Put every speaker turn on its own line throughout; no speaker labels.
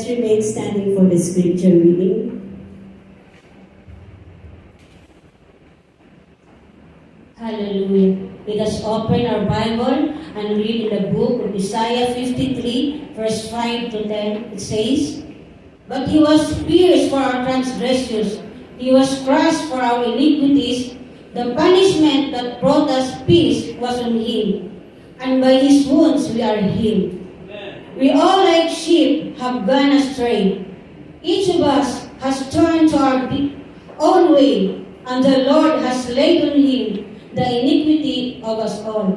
Let's remain standing for the scripture reading. Hallelujah. Let us open our Bible and read in the book of Isaiah 53, verse 5 to 10. It says, "But he was pierced for our transgressions, he was crushed for our iniquities. The punishment that brought us peace was on him, and by his wounds we are healed. We all like sheep have gone astray. Each of us has turned to our own way, and the Lord has laid on him the iniquity of us all.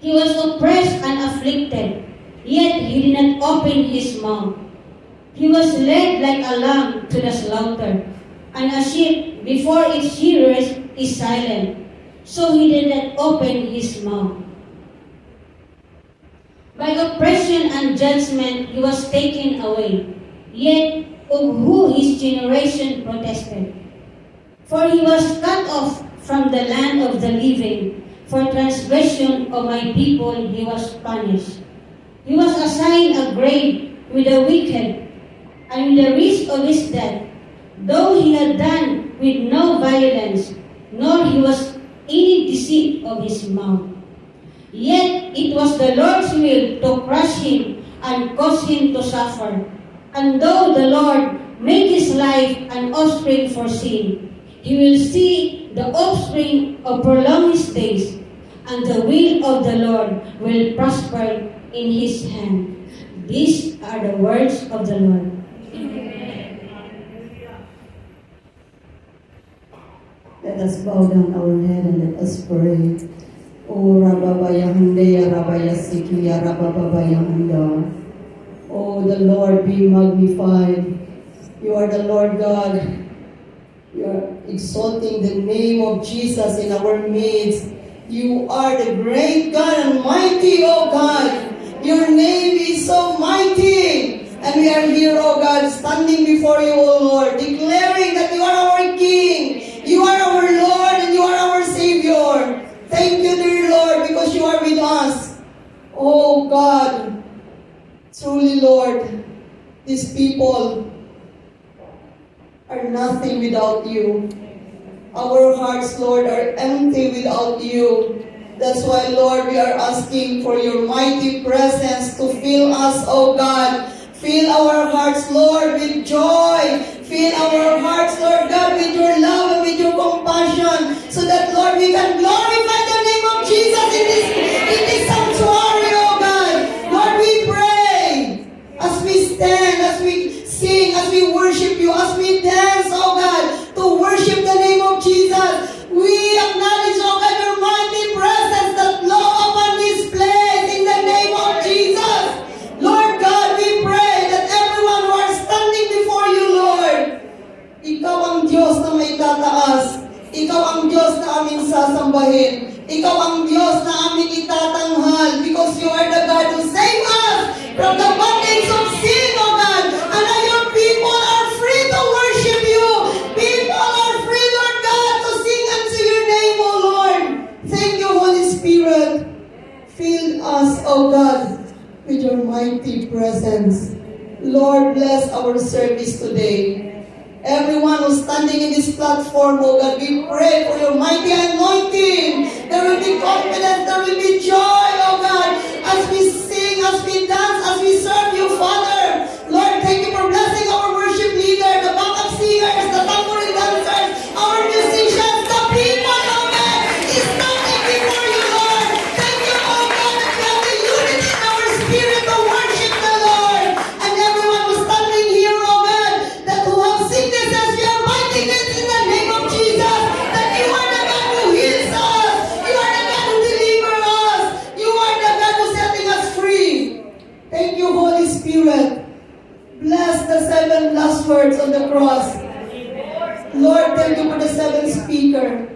He was oppressed and afflicted, yet he did not open his mouth. He was led like a lamb to the slaughter, and a sheep before its shearers is silent, so he did not open his mouth. By oppression and judgment he was taken away, yet of who his generation protested. For he was cut off from the land of the living, for transgression of my people he was punished. He was assigned a grave with the wicked, and with the risk of his death, though he had done with no violence, nor he was any deceit of his mouth. Yet it was the Lord's will to crush him and cause him to suffer. And though the Lord made his life an offspring for sin, he will see the offspring of prolong his days, and the will of the Lord will prosper in his hand." These are the words of the Lord.
Let us bow down our head and let us pray. O Rababaya Handeya Rabaya Sikiya Rababaya Handa. O the Lord be magnified. You are the Lord God. You are exalting the name of Jesus in our midst. You are the great God and mighty, O God. Your name is so mighty. And we are here, O God, standing before you, O Lord, declaring that you are our King. You are our Lord and you are our Savior. Thank you, dear Lord, because you are with us. Oh God, truly, Lord, these people are nothing without you. Our hearts, Lord, are empty without you. That's why, Lord, we are asking for your mighty presence to fill us, oh God. Fill our hearts, Lord, with joy. Fill our hearts, Lord God, with your love and with your compassion, so that, Lord, we can glorify the name of Jesus in this sanctuary, oh God. Lord, we pray as we stand, as we sing, as we worship you, as we dance, oh God, to worship the name of Jesus. We acknowledge, oh God, your mighty presence that blow upon this place in the name of Jesus. Lord God, we pray that everyone who are standing before you, Lord, ikaw ang Diyos na may tataas. Ikaw ang Diyos na aming sasambahin. Ikaw ang Diyos na aming itatanghal, because you are the God who saved us from the bondage of sin, oh God. And now your people are free to worship you. People are free, Lord God, to sing unto your name, oh Lord. Thank you, Holy Spirit. Fill us, oh God, with your mighty presence. Lord, bless our service today. Everyone who's standing in this platform, oh God, we pray for your mighty anointing. There will be confidence, there will be joy, oh God, as we sing, as we dance, as we serve you, Father. Lord, thank you for blessing our worship leader, the backup singers, the tambourine dancers, our musicians, the people, oh God, is standing before you, Lord. Thank you, oh God, that we have the unity in our spirit to worship the Lord. And everyone who's standing here, oh God, that who have sicknesses, we are fighting it in the name of Jesus. That you are the God who heals us. You are the God who delivers us. You are the God who's setting us free. Thank you, Holy Spirit. Bless the 7 last words on the cross. Lord, thank you for the 7th speaker.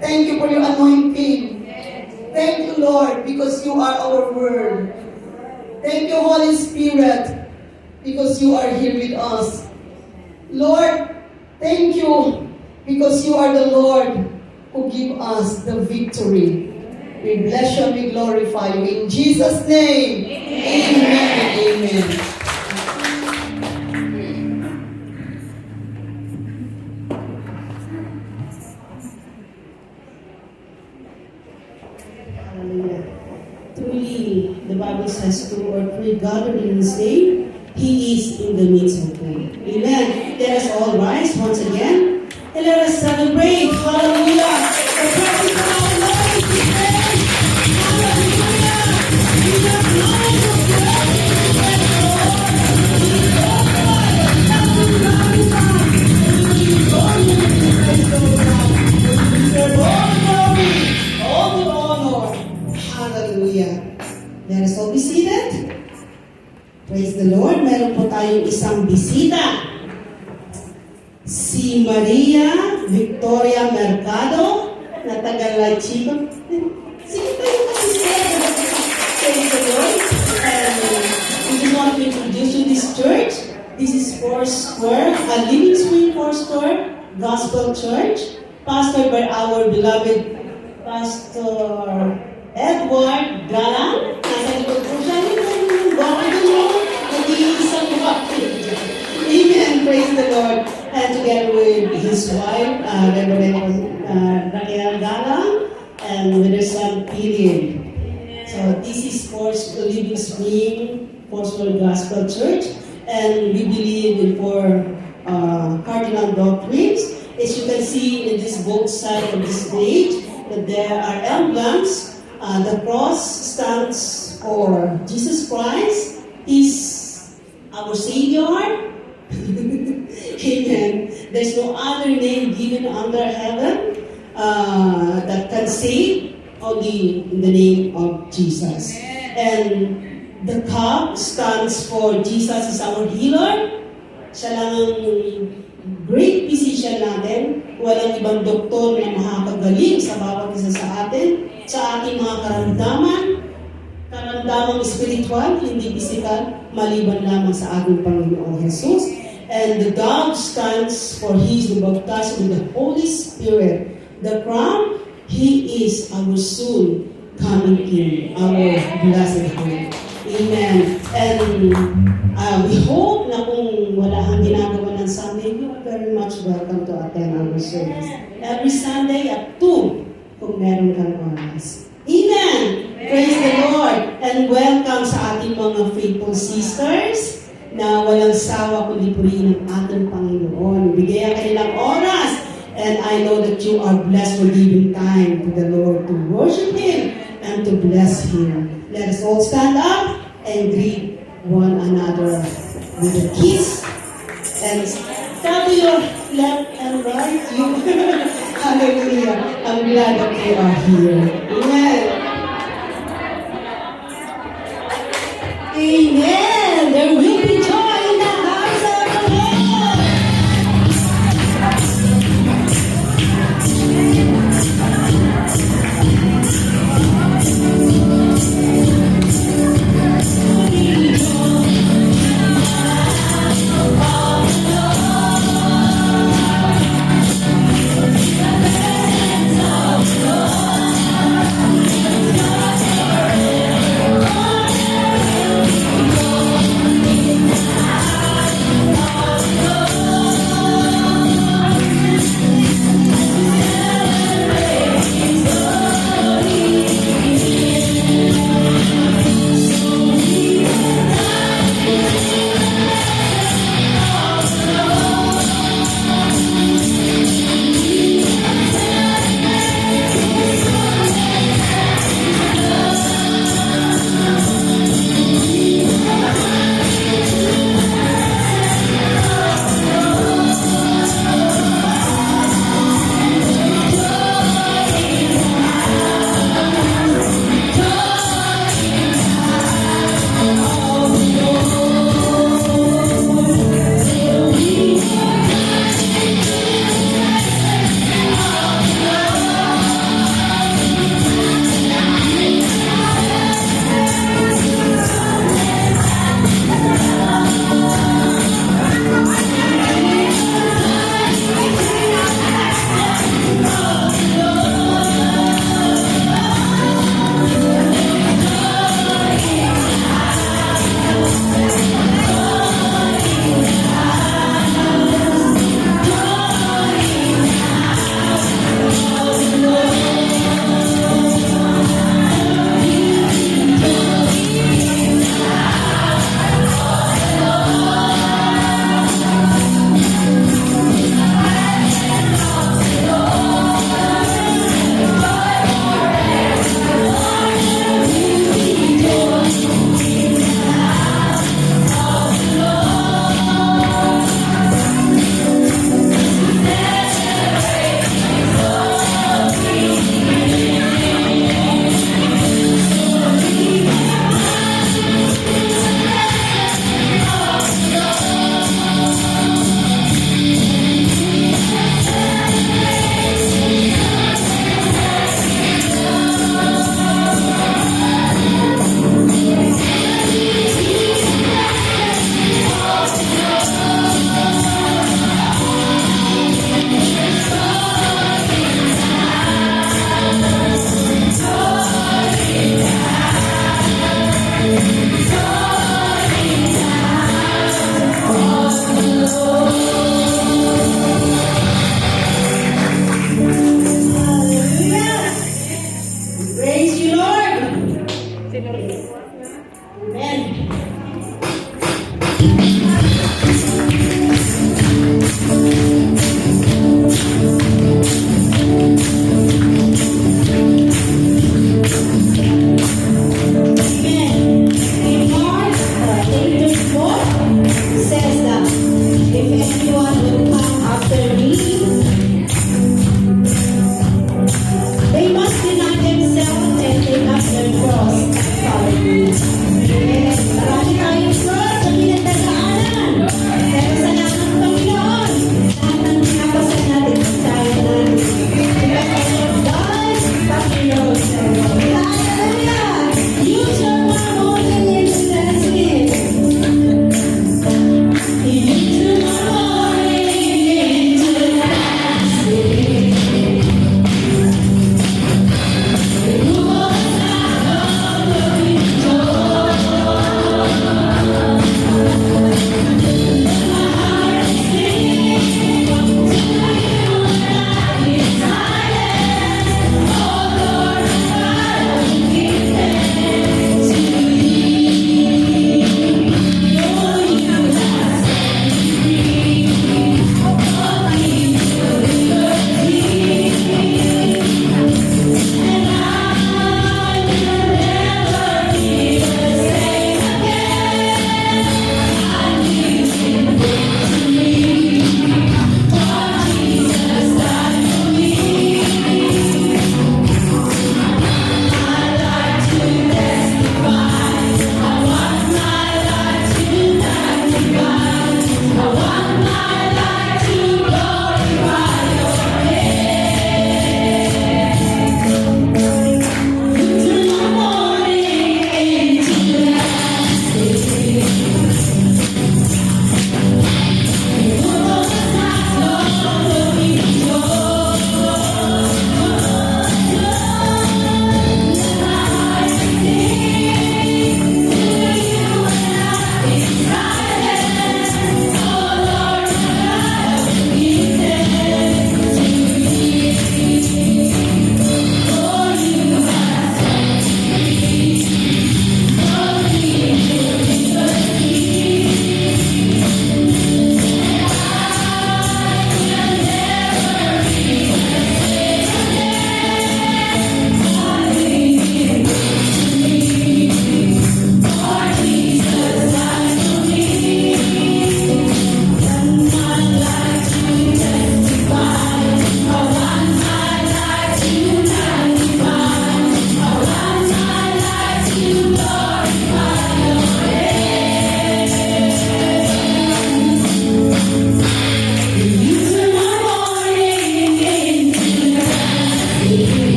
Thank you for your anointing. Thank you, Lord, because you are our word. Thank you, Holy Spirit, because you are here with us. Lord, thank you because you are the Lord who give us the victory. We bless you and we glorify you. In Jesus' name, amen and amen. truly, the Bible says, two or three gathered in His name, He is in the midst of them. Amen. Let us all rise once again and let us celebrate. Hallelujah. The presence of our Lord is here. Hallelujah. We just know all the honor. Hallelujah. Let us all be seated. Praise the Lord. Meron po tayong isang bisita. Si Maria Victoria Mercado na taga La Chico. Sige tayo kasi praise the Lord. And we just want to introduce you this church. This is Foursquare, a Living Spring Foursquare Gospel Church, pastored by our beloved Pastor Edward Galang. Nasa likod po siya. Amen. Praise the Lord. And together with his wife, Reverend Raquel Galang, and with her son, Period. So this is Living Spring Foursquare Gospel Church, and we believe in four cardinal doctrines. As you can see in this both side of this page, that there are emblems. The cross stands for Jesus Christ. Is our Savior. Amen. There's no other name given under heaven that can save, only in the name of Jesus. And the cup stands for Jesus is our healer. Siya lang ang great physician natin. Walang ibang doktor na makakagaling sa bawat isa sa atin, sa ating mga karamdamang spiritual, hindi physical, maliban lamang sa ating Panginoong Jesus. And the dove stands for He is the baptized with the Holy Spirit. The crown, He is our soon coming King, our blessed King. Amen. And we hope na kung wala kang ginagawa ng Sunday, you are very much welcome to attend our service. Every Sunday at 2, kung meron kang oras. Amen! Praise the Lord! And welcome sa ating mga faithful sisters na walang sawa kundi purihin ng ating Panginoon. Bigay ang kanilang oras. And I know that you are blessed for giving time to the Lord to worship Him and to bless Him. Let us all stand up and greet one another with a kiss. And stand to your left and right. Hallelujah. I'm glad that you are here. Amen. Amen. There will be joy in the house of the Lord.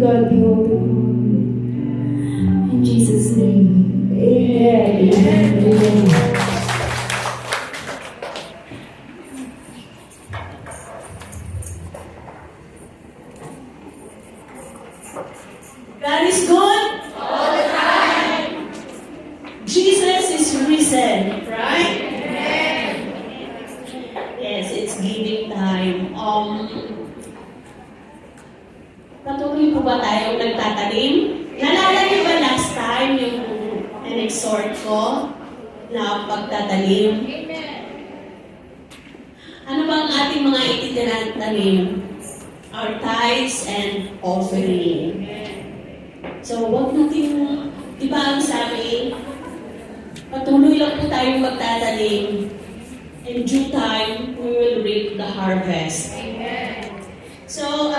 God be all the glory. In Jesus' name, amen. Amen. Amen.
God is good all the time. Jesus is risen, right? Yes, it's giving time. Patuloy po ba tayong nagtatanim? Nalala niyo ba last time yung in-exhort ko na pagtatanim? Ano ba ang ating mga itinatanim? Our tithes and offering. So, wag natin, di ba ang sabi, patuloy lang po tayong magtatanim. In due time, we will reap the harvest. So,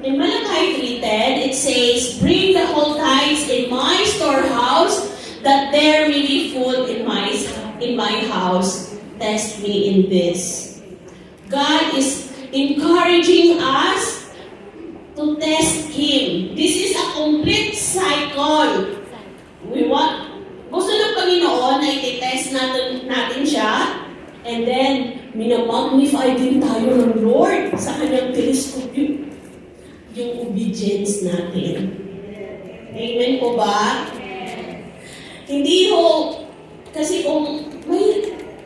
in Malachi 3:10, it says, "Bring the whole tithes in my storehouse, that there may be food in my house. Test me in this." God is encouraging us to test Him. This is a complete cycle. Gusto ng Panginoon na i-test natin siya, and then, minamagnify din tayo ng Lord sa kanyang telescope yung obedience natin. Amen po ba? Hindi ho, kasi kung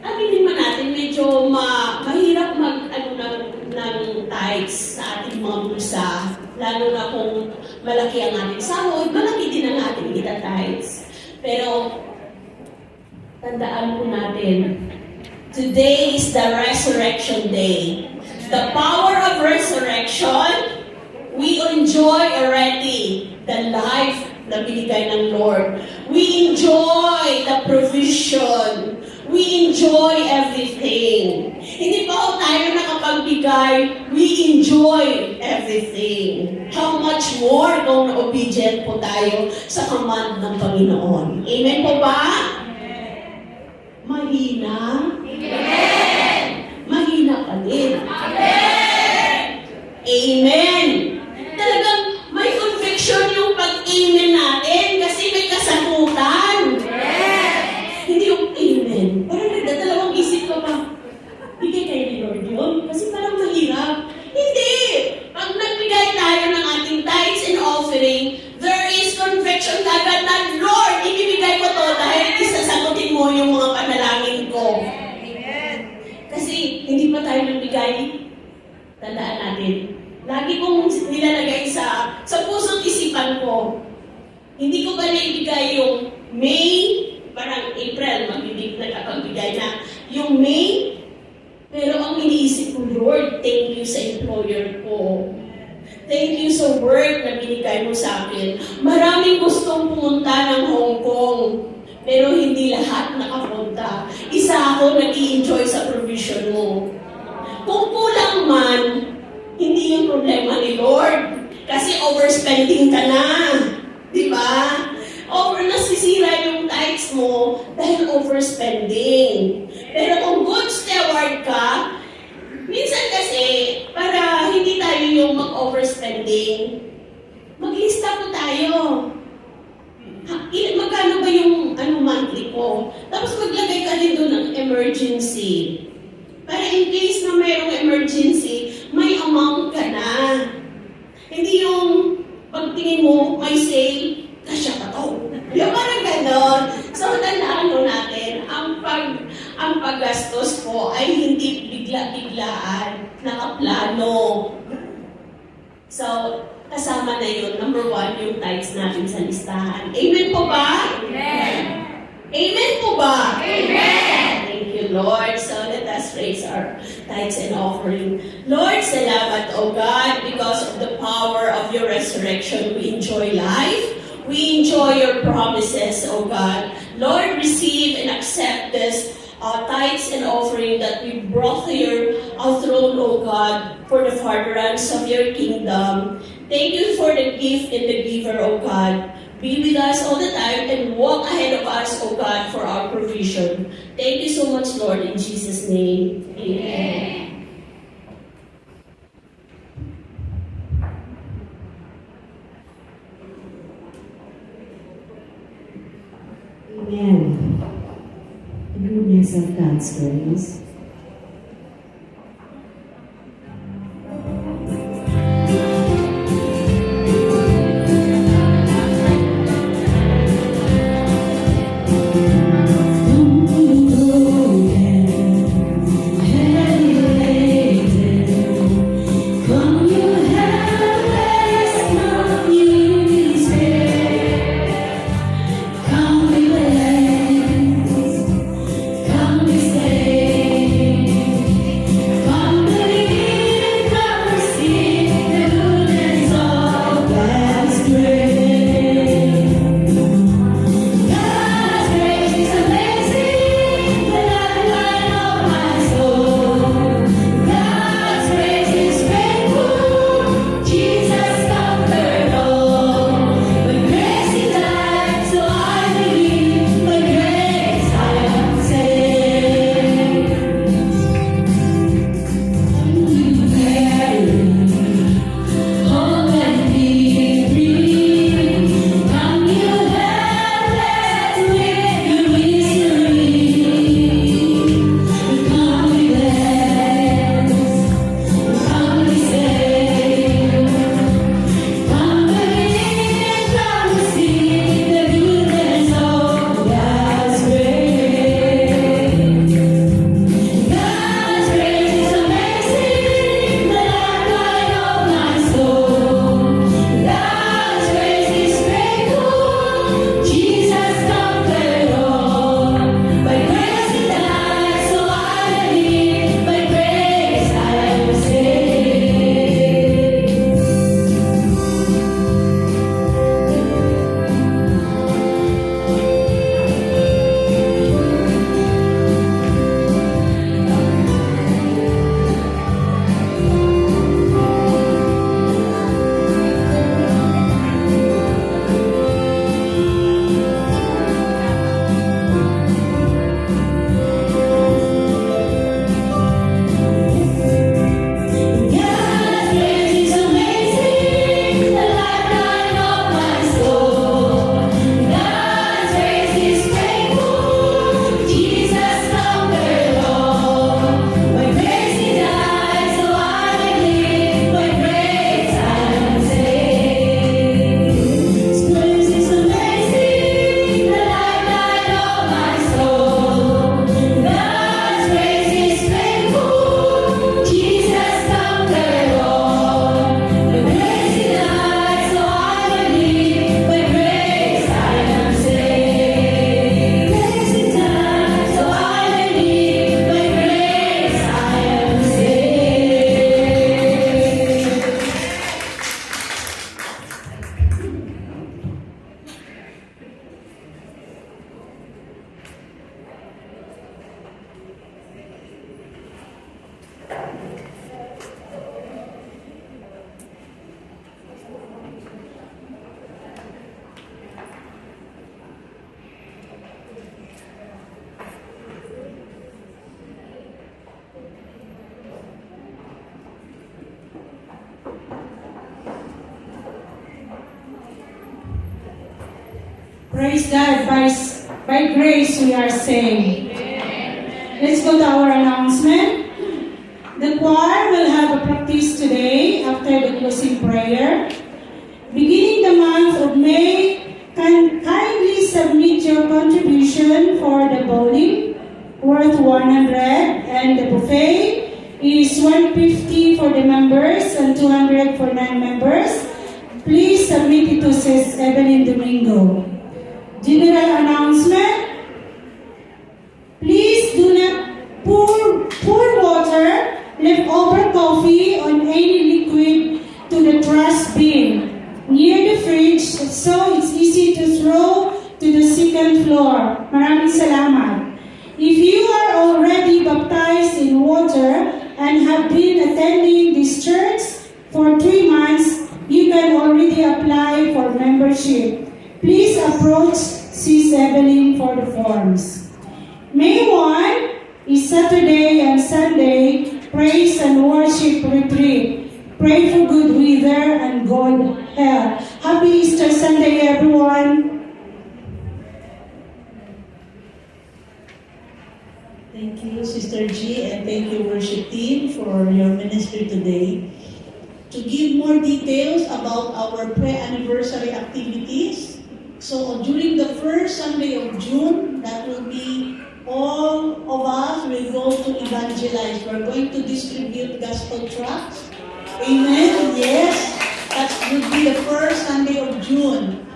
aminin man natin, medyo mahirap ng tithes sa ating mga bulsa. Lalo na kung malaki ang ating sahod, malaki din ang ating ita-tithes. Pero, tandaan po natin, today is the resurrection day. The power of resurrection, we enjoy already the life na binigay ng Lord. We enjoy the provision. We enjoy everything. Hindi pa ako tayo nakapagbigay, we enjoy everything. How much more kung obedient po tayo sa command ng Panginoon. Amen po ba? Mahina? Amen! Mahina pa din. Amen! Amen! Talagang may conviction yung pag-amen natin kasi may kasagutan. Amen! Hindi yung amen. Parang nagdadalawang isip ko pa, bigay kayo ni Lord yun? Kasi parang mahirap. Hindi! Pag nagbigay tayo ng ating tithes and offering, there is conviction agad na, Lord, ibibigay ko to dahil isasagutin mo yung mga panalangin ko. Kasi hindi pa tayo nagbigay, tandaan natin. Lagi kong nilalagay sa puso't isipan ko. Hindi ko ba naibigay yung May, parang April, nagkapagbigay na. Yung May, pero ang iniisip ko, Lord, thank you sa employer ko. Thank you sa work na binigay mo sa akin. Maraming gustong pumunta ng Hong Kong, pero hindi lahat nakapunta. Isa ako nag-i-enjoy sa provision mo. Kung kulang man, hindi yung problema ni Lord. Kasi overspending ka na. Di ba? Nasisira yung tithes mo dahil overspending. Pero kung good steward ka, minsan kasi, para hindi tayo yung mag-overspending, maglista po tayo. Magkano ba yung monthly ko? Tapos maglagay ka din doon ng emergency. Para in case na mayroong emergency, may amount ka na. Hindi yung pagtingin mo, may sale, kasya ka to. Yung parang ganon. So, tandaan mo natin, ang paggastos ko ay hindi bigla-biglaan, nakaplano. So, kasama na yun. Number 1, yung tithes natin sa listahan. Amen po ba? Amen. Amen po ba? Amen. Thank you, Lord. So, let us raise our tithes and offering. Lord, salamat, O God, because of the power of your resurrection, we enjoy life. We enjoy your promises, O God. Lord, receive and accept this tithes and offering that we brought to your throne, O God, for the furtherance of your kingdom. Thank you for the gift and the giver, O God. Be with us all the time and walk ahead of us, O God, for our provision. Thank you so much, Lord, in Jesus' name. Amen.
Amen. The goodness of God's grace.
Praise God, by grace we are saved. Let's go to our announcement. The choir will have a practice today after the closing prayer. Beginning the month of May, kindly submit your contribution for the bowling, worth 100, and the buffet is 150 for the members and 200 for non-members. Please submit it to Sis Evelyn Domingo. General announcement. Please do not pour water, leftover coffee, on any liquid to the trash bin near the fridge, so it's easy to throw to the second floor. Maraming salamat. If you are already baptized in water and have been attending this church for 3 months, you can already apply for membership. Please approach Sis Evelyn for the forms. May 1 is Saturday and Sunday praise and worship retreat. Pray for good weather and good health. Happy Easter Sunday, everyone.
Thank you, Sister G, and thank you, worship team, for your ministry today. To give more details about our pre-anniversary activities, so during the first Sunday of June, that will be all of us will go to evangelize. We're going to distribute gospel tracts. Amen? Yes. That will be the first Sunday of June.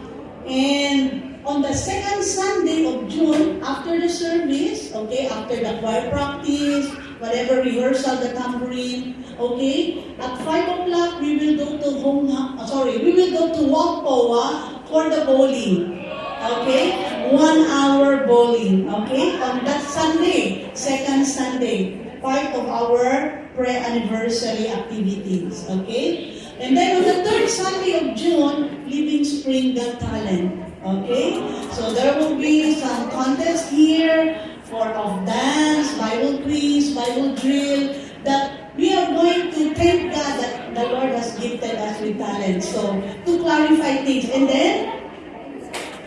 And on the second Sunday of June, after the service, okay, after the choir practice, whatever rehearsal, the tambourine, okay, at 5 o'clock, we will go to Wappowa for the bowling. Okay? 1 hour bowling. Okay? On that Sunday, second Sunday, part of our pre-anniversary activities. Okay? And then on the third Sunday of June, Living Spring Got Talent. Okay? So there will be some contest here of dance, Bible quiz, Bible drill, that we are going to thank God that the Lord has gifted us with talent. So, to clarify things. And then,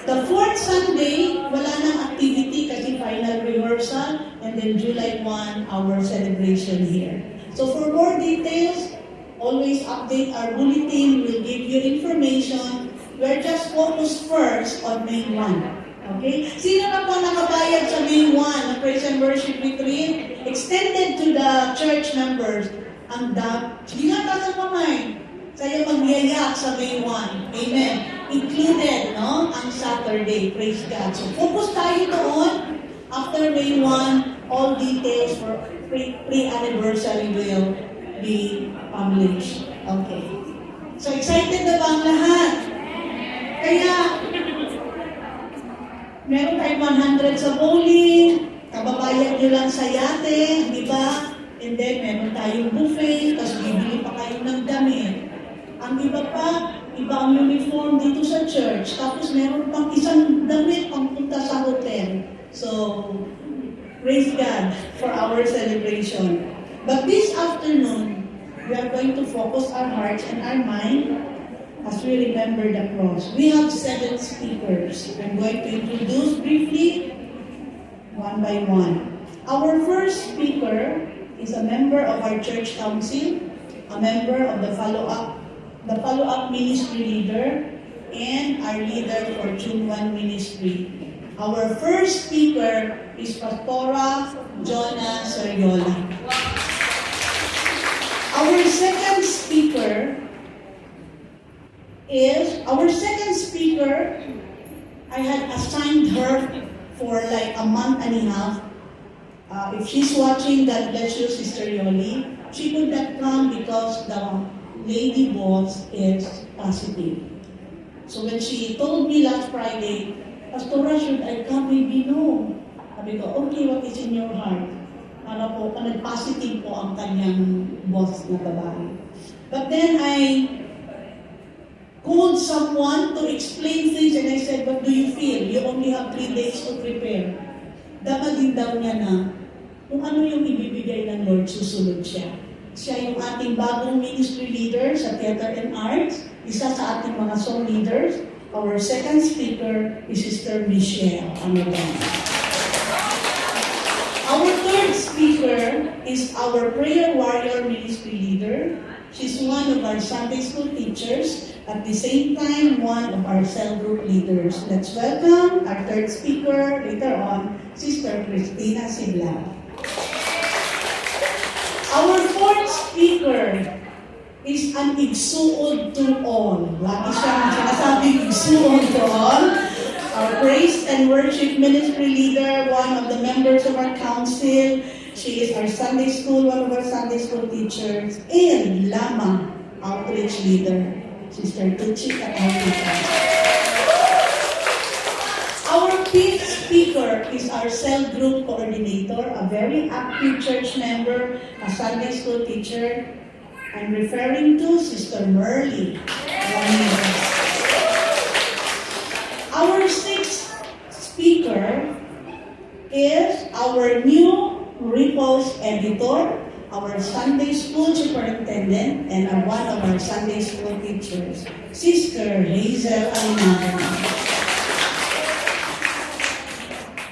the fourth Sunday, wala nang activity kasi final rehearsal, and then July 1, our celebration here. So for more details, always update our bulletin. We'll give you information. We're just focused first on May 1. Okay? Sino na po nakabayad sa May 1 na Praise and Worship Retreat? Extended to the church members. Ang sige nga, taas ang kamay. Sa'yo magyaya sa May 1. Amen. Included, no? Ang Saturday. Praise God. So, focus tayo doon. After May 1, all details for pre-anniversary will be published. Okay. So, excited na ba ang lahat? Kaya, meron tayong 100 sa bowling, kababayan nyo lang sa yate, di ba? And then, meron tayong buffet, tapos bibili pa kayo ng damit. Ang iba pa, iba ang uniform dito sa church, tapos meron pang isang damit pang punta sa hotel. So, praise God for our celebration. But this afternoon, we are going to focus our hearts and our mind as we remember the cross. We have 7 speakers. I'm going to introduce briefly, one by one. Our first speaker is a member of our church council, a member of the follow-up ministry leader, and our leader for June 1 ministry. Our first speaker is Pastora Jonah Seriola. Our second speaker, I had assigned her for like a month and a half. If she's watching, God bless you, Sister Yoli. She could not come because the lady boss is positive. So when she told me last Friday, Pastora, should I come? Maybe no. Sabi ko, okay, what is in your heart? Para po, nag-positive po ang kanyang boss na babae. But then I called someone to explain things and I said, what do you feel? You only have 3 days to prepare. Dapat din daw niya na kung ano yung ibibigay ng Lord, susunod siya. Siya yung ating bagong ministry leader sa Theater and Arts, isa sa ating mga song leaders. Our second speaker is Sister Michelle Amadan. Our third speaker is our Prayer Warrior ministry leader. She's one of our Sunday school teachers, at the same time, one of our cell group leaders. Let's welcome our third speaker later on, Sister Cristina Sibla. Our fourth speaker is an igsuod to all. Lagi siyang sinasabing igsuod to all. Our praise and worship ministry leader, one of the members of our council. She is our Sunday school, one of our Sunday school teachers, and Lama outreach leader, Sister Tuchi Katalita. Our fifth speaker is our cell group coordinator, a very active church member, a Sunday school teacher. I'm referring to Sister Merly. Our sixth speaker is our new Ripples editor, our Sunday school superintendent, and one of our Sunday school teachers, Sister Hazel Almada.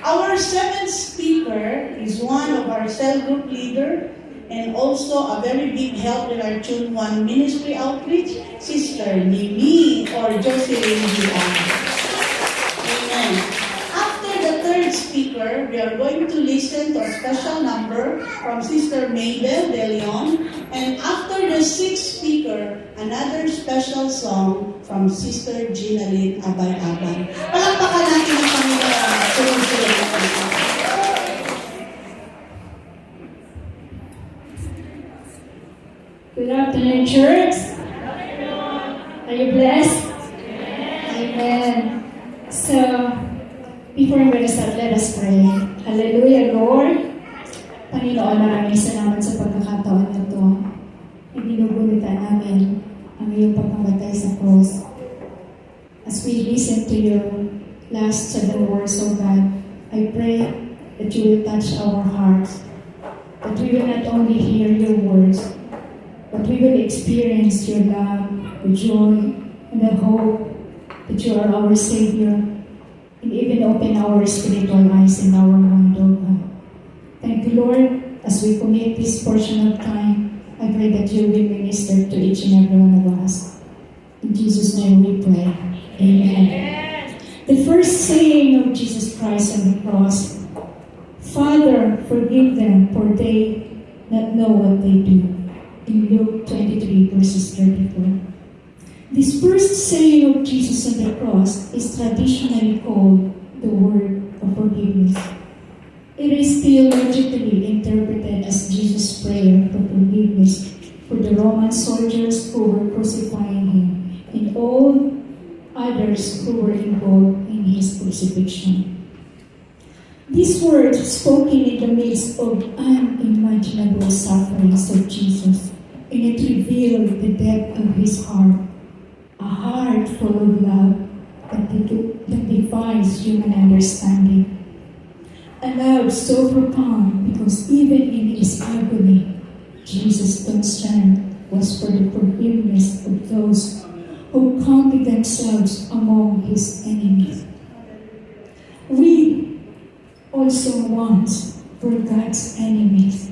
Our seventh speaker speaker is one of our cell group leader and also a very big help in our June 1 ministry outreach, Sister Mimi or Jocelyn Dion. Amen. After the third speaker, we are going to listen to a special number from Sister Mabel De Leon. And after the sixth speaker, another special song from Sister Ginalyn Abay-Abay. Palakpakan natin ang Panginoon. Sunod-sunod na po.
Good afternoon, church. Are you blessed? Amen. So, before I'm going to start, let us pray. Hallelujah, Lord. Panginoon, maraming salamat sa pagkakataon na ito. Ibinugulitan namin ang iyong pagkamatay sa cross. As we listen to your last 7 words, O God, I pray that you will touch our hearts, that we will not only hear your words, but we will experience your love, the joy, and the hope that you are our Savior, and even open our spiritual eyes and our mind, O God. Thank you, Lord, as we commit this portion of time. I pray that you will minister to each and every one of us. In Jesus' name we pray. Amen. The first saying of Jesus Christ on the cross, Father, forgive them, for they not know what they do. In Luke 23, verses 34. This first saying of Jesus on the cross is traditionally called the word of forgiveness. It is theologically interpreted as Jesus' prayer for forgiveness for the Roman soldiers who were crucifying him and all others who were involved in his crucifixion. These words, spoken in the midst of unimaginable sufferings of Jesus, and it revealed the depth of his heart, a heart full of love that defies human understanding. A love so profound because even in his agony, Jesus' concern was for the forgiveness of those who counted themselves among his enemies. We also once were God's enemies.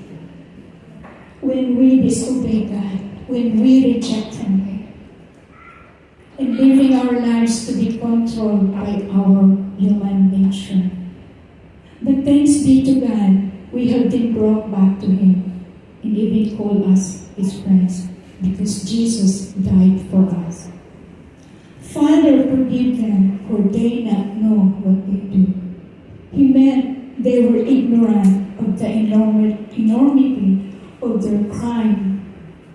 When we disobey God, when we reject Him, and living our lives to be controlled by our human nature. But thanks be to God, we have been brought back to Him and even call us His friends because Jesus died for us. Father, forgive them, for they not know what they do. He meant they were ignorant of the enormity of their crime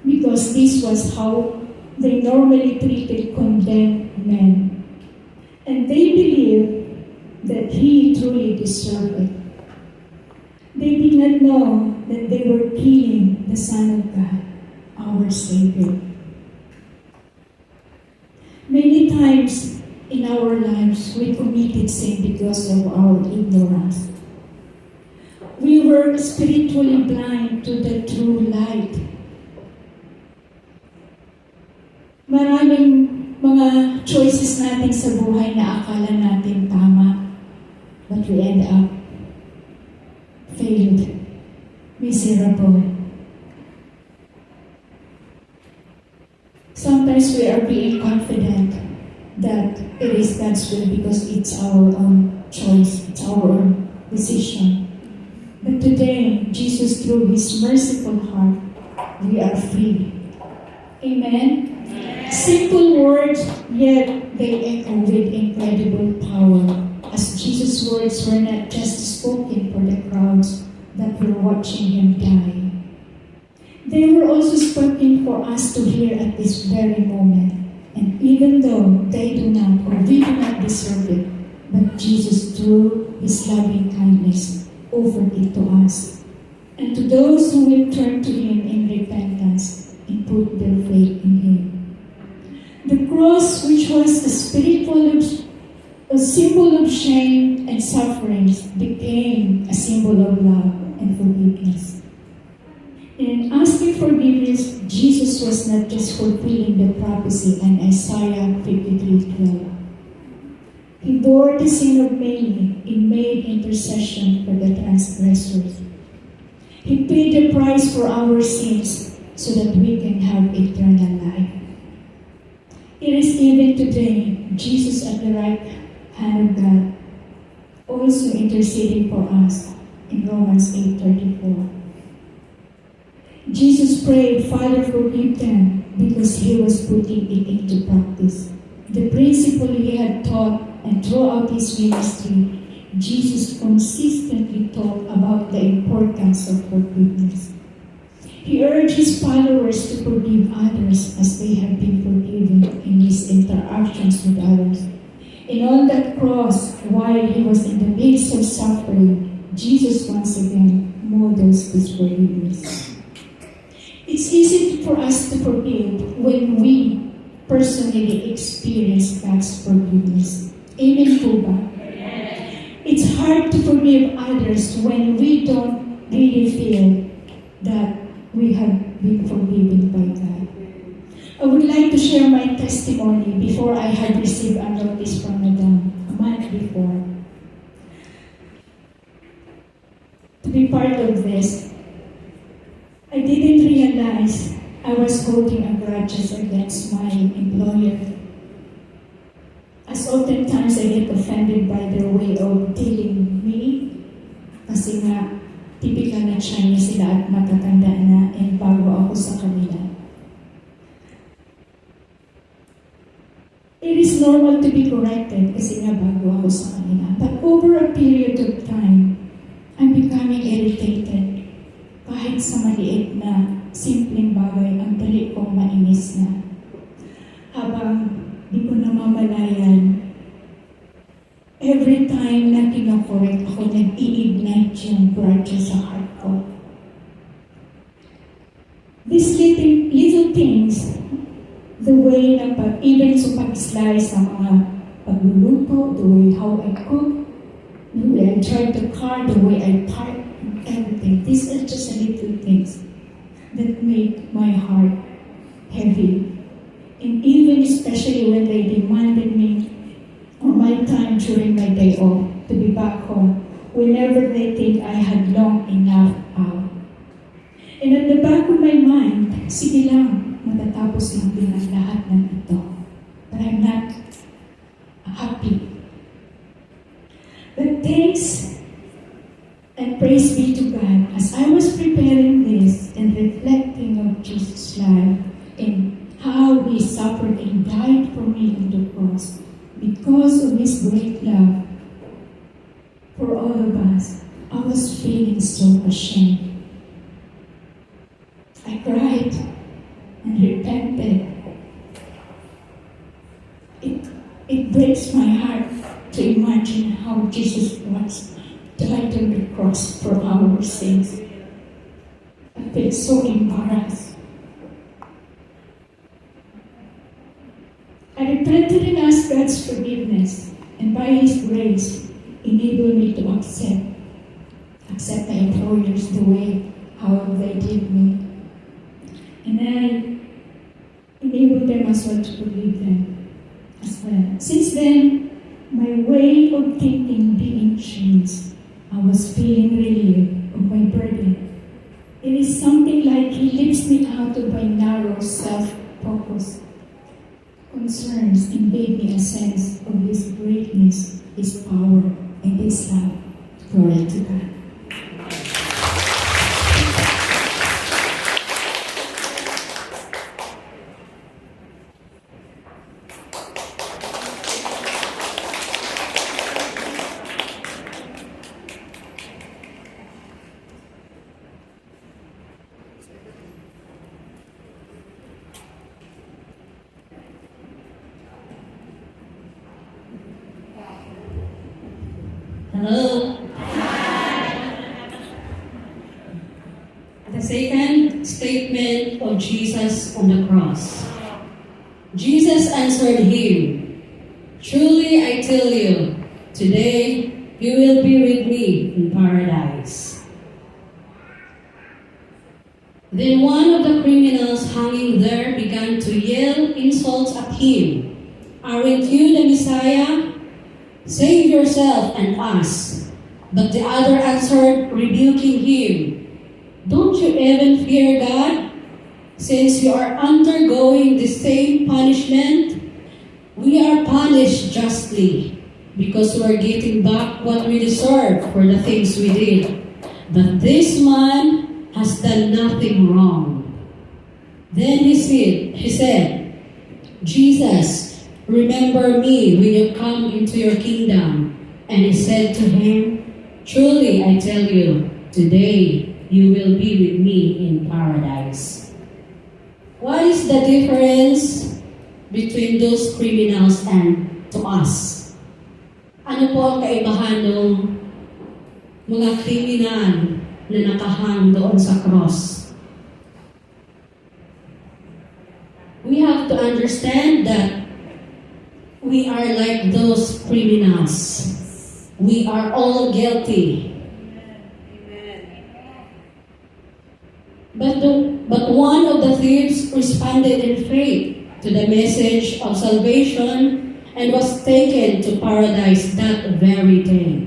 because this was how they normally treated condemned men. And they believed that he truly deserved it. They did not know that they were killing the Son of God, our Savior. Many times in our lives, we committed sin because of our ignorance. We were spiritually blind to the true light. Maraming mga choices natin sa buhay na akala natin tama, but we end up failed, miserable. Sometimes we are being confident that it is God's will because it's our own choice, it's our own decision. But today, Jesus, through His merciful heart, we are free. Amen? Simple words, yet they echo with incredible power. As Jesus' words were not just spoken for the crowds that were watching Him die. They were also spoken for us to hear at this very moment. And even though they do not or we do not deserve it, but Jesus, through His loving kindness, offered it to us. And to those who will turn to Him in repentance and put their faith in Him. The cross, which was a symbol of shame and sufferings, became a symbol of love and forgiveness. In asking forgiveness, Jesus was not just fulfilling the prophecy in Isaiah 53:12. He bore the sin of many and made intercession for the transgressors. He paid the price for our sins so that we can have eternal life. It is even today, Jesus at the right hand of God, also interceding for us in Romans 8:34. Jesus prayed, Father, forgive them, because he was putting it into practice. The principle he had taught, and throughout his ministry, Jesus consistently talked about the importance of forgiveness. He urged his followers to forgive others as they have been forgiven in his interactions with others. And on that cross, while he was in the midst of suffering, Jesus once again models this forgiveness. It's easy for us to forgive when we personally experience God's forgiveness. Amen po ba? It's hard to forgive others when we don't really feel that we have been forgiven by God. I would like to share my testimony before I had received a notice from Madam a month before. To be part of this, I didn't realize I was holding a grudges against my employer. As oftentimes I get offended by their way of dealing me, kasi nga, typical na Chinese sila at matatanda na and bago ako sa kanila. It is normal to be corrected kasi nga bago ako sa kanila. But over a period of time, I'm becoming irritated. Kahit sa maliit na simpleng bagay, ang dali kong mainis na. Habang di ko namamalayan, every time na kinakorek ako, nag-i-ignite yung grudges sa heart ko. These little things, the way na even sa pag-slice ng mga pagluluto, the way how I cook, the way I drive the car, the way I park, everything. These are just little things that make my heart heavy. And even especially when they demanded me on my time during my day off to be back home, whenever they think I had long enough out. And at the back of my mind, sige lang, matatapos lang din ang lahat ng ito. But I'm not happy. But thanks and praise be to God, as I was preparing this and reflecting on Jesus' life and how he suffered and died for me on the cross because of his great love for all of us, I was feeling so ashamed. I cried and repented. It breaks my heart to imagine how Jesus was died on the cross for our sins. I feel so embarrassed. I repented and asked God's forgiveness, and by His grace, enabled me to accept my employers the way how they did me. And I enabled them as well to forgive them as well. Since then, my way of thinking being changed. I was feeling relieved of my burden. It is something like He lifts me out of my narrow self-focus concerns and gave me a sense of His greatness, His power, and His love. Glory to God.
Hello. The second statement of Jesus on the cross. Jesus answered him, "Truly I tell you, today you will be with me in paradise." Then one of the criminals hanging there began to yell insults at him. "Aren't you the Messiah?
Save yourself and us. But the other answered, rebuking him, don't you even fear God? Since you are undergoing the same punishment, we are punished justly, because we are getting back what we deserve for the things we did. But this man has done nothing wrong. Then he said, Jesus, remember me when you come into your kingdom. And he said to him, truly I tell you, today you will be with me in paradise. What is the difference between those criminals and to us? Ano po ang kaibahan ng mga kriminal na nakahang doon sa cross? We have to understand that we are like those criminals. We are all guilty. But one of the thieves responded in faith to the message of salvation and was taken to paradise that very day.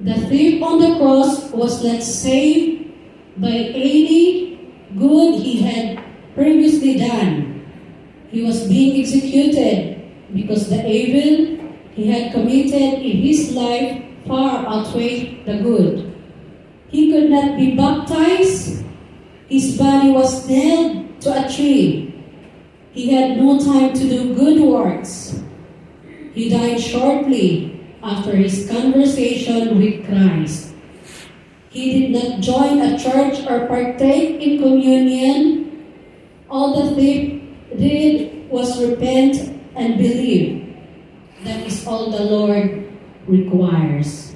The thief on the cross was not saved by any good he had previously done. He was being executed because the evil he had committed in his life far outweighed the good. He could not be baptized. His body was nailed to a tree. He had no time to do good works. He died shortly after his conversation with Christ. He did not join a church or partake in communion. All the thief did was repent and believe. That is all the Lord requires.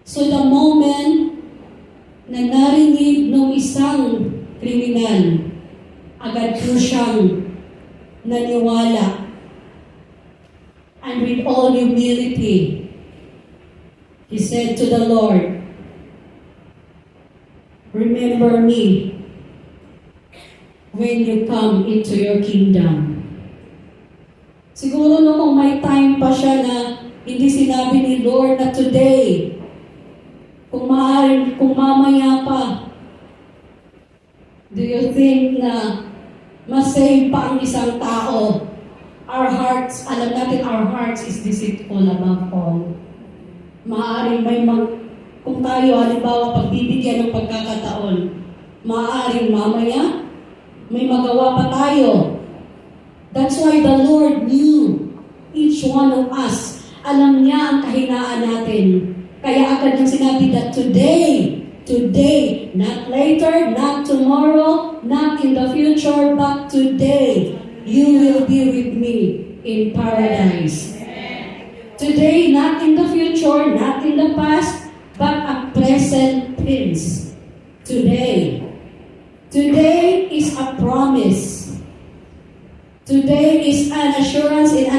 So the moment na narinig ng isang kriminal, agad po siyang naniwala. And with all humility, he said to the Lord, remember me when you come into your kingdom. Siguro kung may time pa siya na hindi sinabi ni Lord na today, kung maaaring, kung mamaya pa, do you think na masave pa ang isang tao? Our hearts, alam natin our hearts is deceitful above all. Maaaring kung tayo halimbawa pagbibigyan ng pagkakataon, maaaring mamaya, may magawa pa tayo. That's why the Lord knew each one of us. Alam niya ang kahinaan natin. Kaya agad niyang sinabi that today, not later, not tomorrow, not in the future, but today, you will be with me in paradise. Today, not in the future, not in the past, but a present tense. Today. Today is a promise. Today is an assurance. In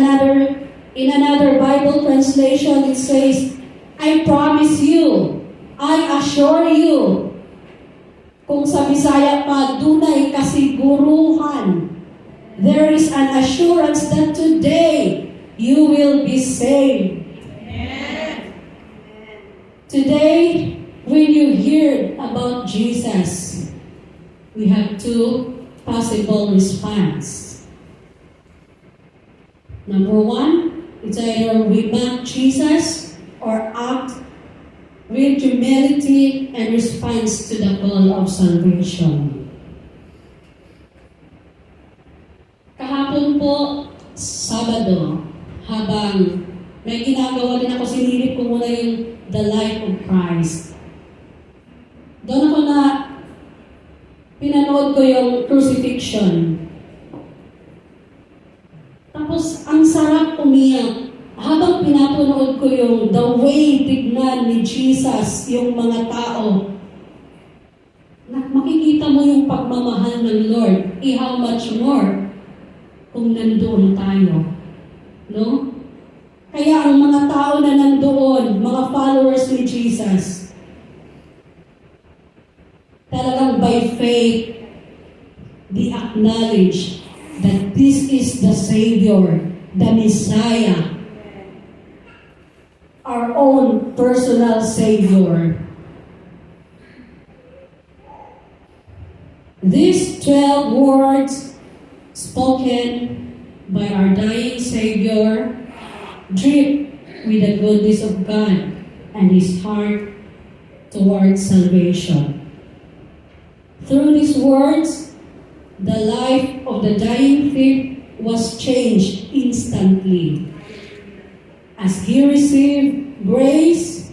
another Bible translation, it says, I promise you, I assure you. Kung sa Bisaya pa, dunay kasiguruhan. There is an assurance that today you will be saved. Amen. Today, when you hear about Jesus, we have two possible responses. Number one, it's either we mock Jesus or act with humility and response to the call of salvation. Kahapon po, Sabado, habang may ginagawa din ako, sinilip ko muna yung The Life of Christ. Doon ako na pinanood ko yung crucifixion. Tapos, ang sarap umiyak. Habang pinapanood ko yung the way tignan ni Jesus yung mga tao, makikita mo yung pagmamahal ng Lord. How much more kung nandoon tayo. No? Kaya ang mga tao na nandoon, mga followers ni Jesus, talagang by faith, they acknowledge that this is the Savior the Messiah, our own personal Savior. These 12 words spoken by our dying Savior drip with the goodness of God and His heart towards salvation. Through these words, the life of the dying thief was changed instantly as he received grace,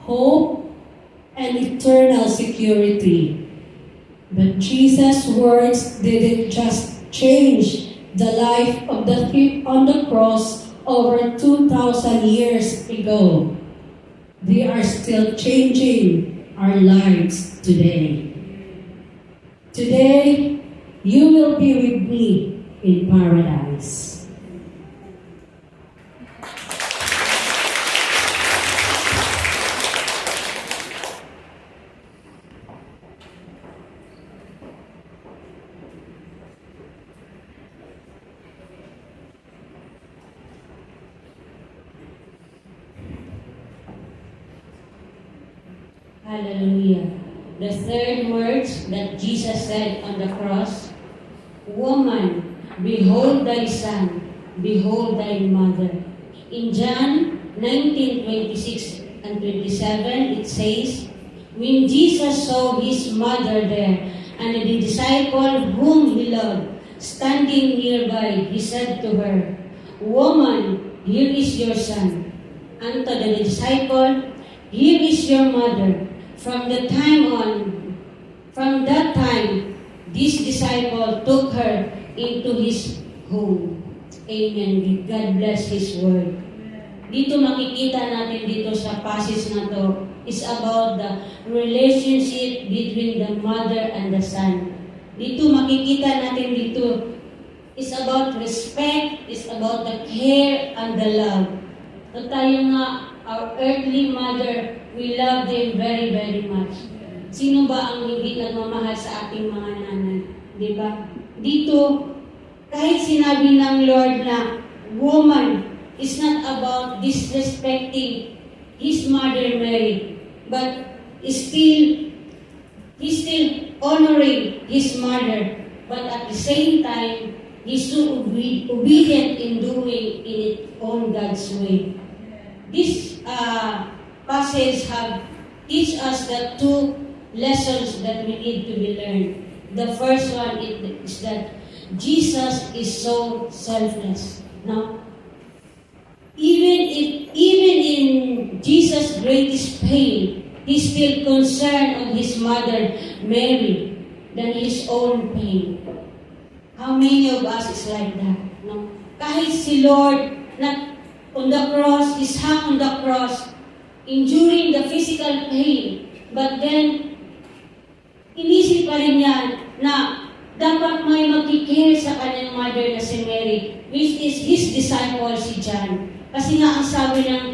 hope, and eternal security. But Jesus' words didn't just change the life of the thief on the cross over 2,000 years ago. They are still changing our lives today. Today, you will be with me in paradise.
Hallelujah. The third words that Jesus said on the cross, "Woman, behold thy son, behold thy mother." In John 19:26 and 27, it says, when Jesus saw his mother there and the disciple whom he loved standing nearby, he said to her, "Woman, here is your son." And to the disciple, "Here is your mother." From that time, this disciple took her into his home. Amen. God bless His word. Dito makikita natin dito sa passage na to is about the relationship between the mother and the son. Dito makikita natin dito is about respect, is about the care and the love. So tayo nga, our earthly mother, we love them very, very much. Sino ba ang hindi nagmamahal sa ating mga nanay? Di ba? Dito, kahit sinabi ng Lord na woman is not about disrespecting his mother Mary, but he's still honoring his mother, but at the same time, he's so obedient in doing it on God's way. This passage have teach us the two lessons that we need to be learned. The first one is that Jesus is so selfless. No? Even in Jesus' greatest pain, he's still concerned of his mother Mary than his own pain. How many of us is like that? No? Kahit si Lord na on the cross, is hung on the cross, enduring the physical pain. But then, inisip pa rin yan na dapat may magkikare sa kanyang mother na si Mary, which is his disciple, si John. Kasi nga ang sabi ng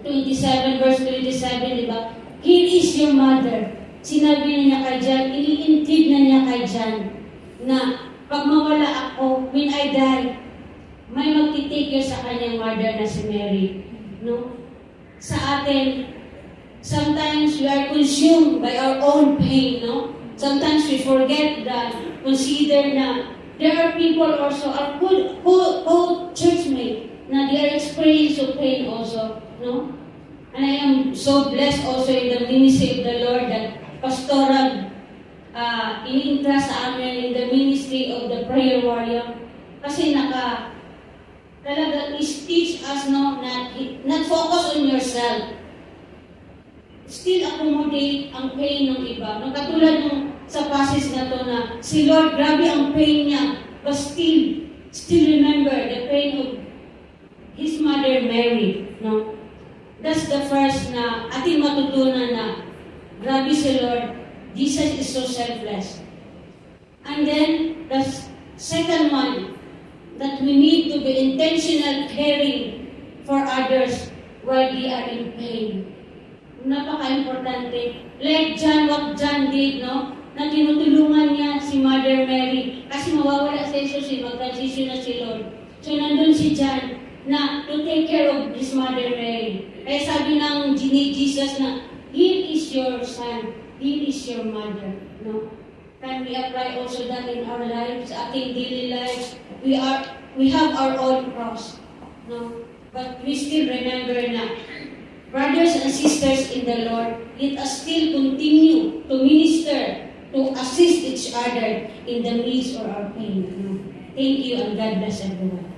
27, verse 27, di ba? Here is your mother. Sinabi niya kay John, iniintid na niya kay John na pag mawala ako, when I die, may magtitake care sa kanyang mother na si Mary. No? Sa atin, sometimes we are consumed by our own pain, no? Sometimes we forget that, consider na there are people also, our churchmates, na they are experiencing pain also, no? And I am so blessed also in the ministry of the Lord that pastoral in-interest sa amin in the ministry of the prayer warrior. Kasi talaga is-teach us, no, not focus on yourself. Still accommodate ang pain ng iba. No, katulad nung sa passage na to na si Lord, grabe ang pain niya, but still remember the pain of his mother Mary. No? That's the first na ating matutunan na grabe si Lord, Jesus is so selfless. And then, the second one, that we need to be intentional caring for others while they are in pain. Napaka-importante. Like what John did, no? Na tinutulungan niya si Mother Mary kasi mawawala sa Jesus, mag-transition na si Lord. So nandun si John na to take care of his mother Mary. Kaya sabi ng ni Jesus na, here is your son, here is your mother. No? Can we apply also that in our lives, ating daily lives? We have our own cross. No? But we still remember na, brothers and sisters in the Lord, let us still continue to minister, to assist each other in the needs or our pain. No? Thank you and God bless everyone.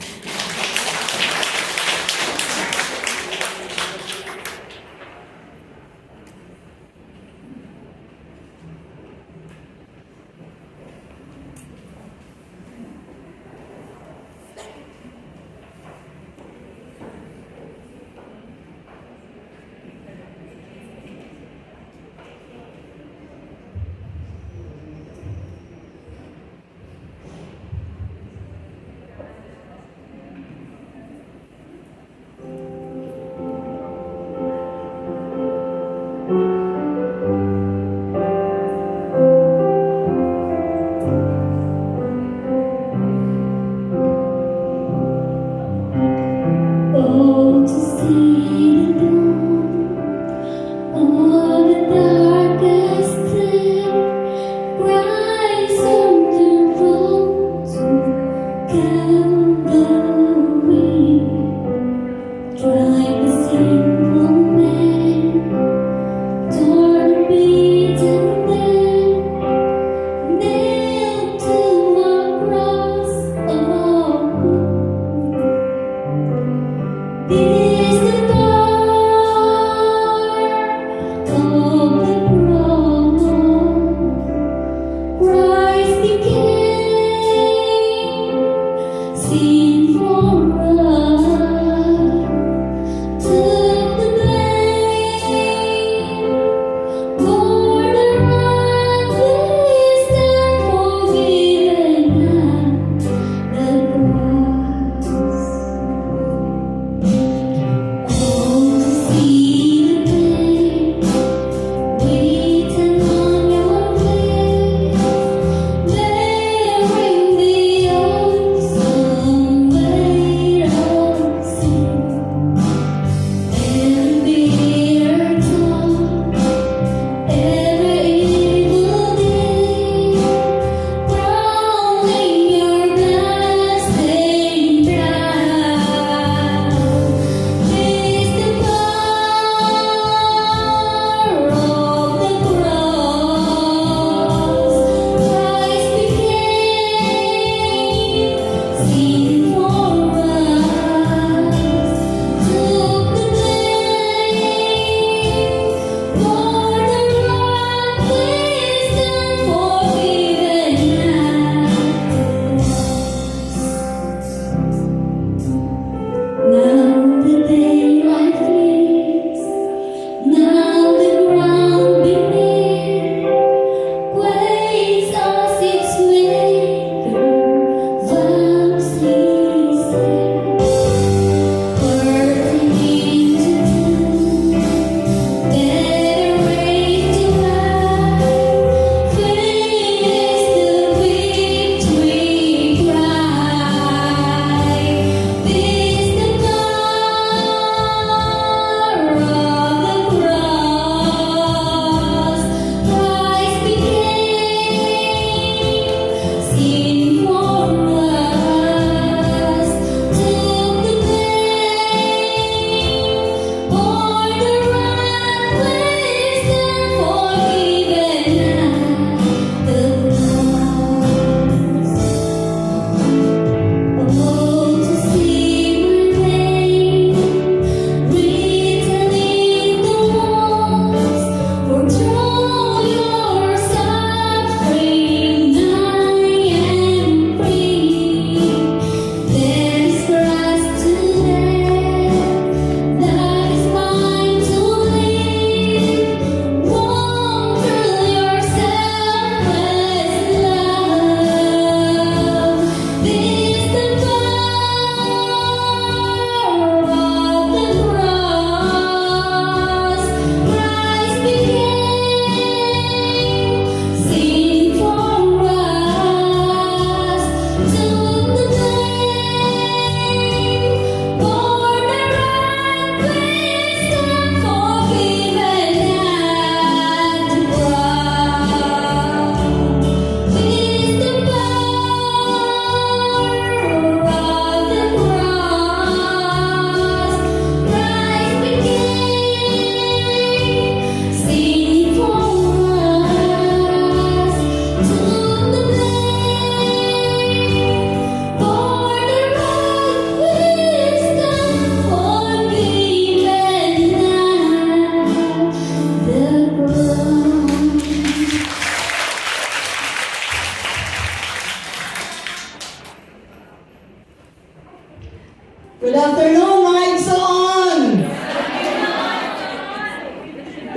Good afternoon, mga Igsoon!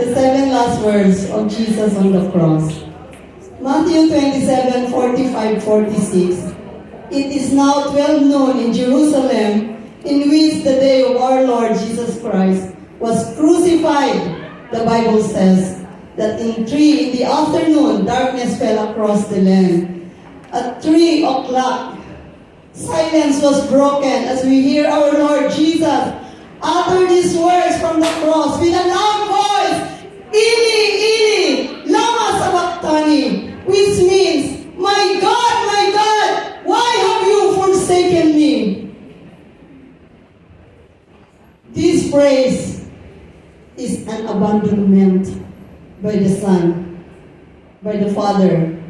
The 7 last words of Jesus on the cross. Matthew 27, 45, 46. It is now 12 noon in Jerusalem, in which the day of our Lord Jesus Christ was crucified. The Bible says that in 3 in the afternoon, darkness fell across the land. At 3 o'clock, silence was broken as we hear our Lord Jesus utter these words from the cross with a loud voice, Eli, Eli, lama sabachthani, which means, my God, why have you forsaken me? This phrase is an abandonment by the Son, by the Father.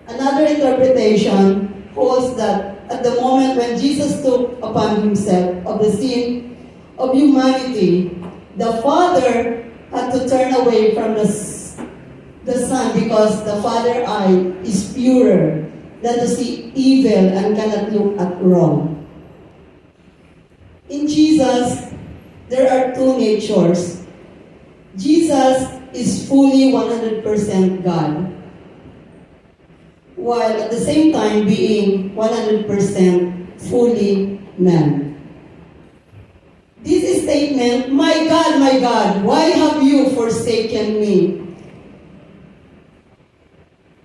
Another interpretation holds that at the moment when Jesus took upon himself of the sin of humanity, the Father had to turn away from the Son because the Father eye is purer than to see evil and cannot look at wrong. In Jesus, there are two natures. Jesus is fully 100% God, while at the same time being 100% fully man. This statement, my God, why have you forsaken me?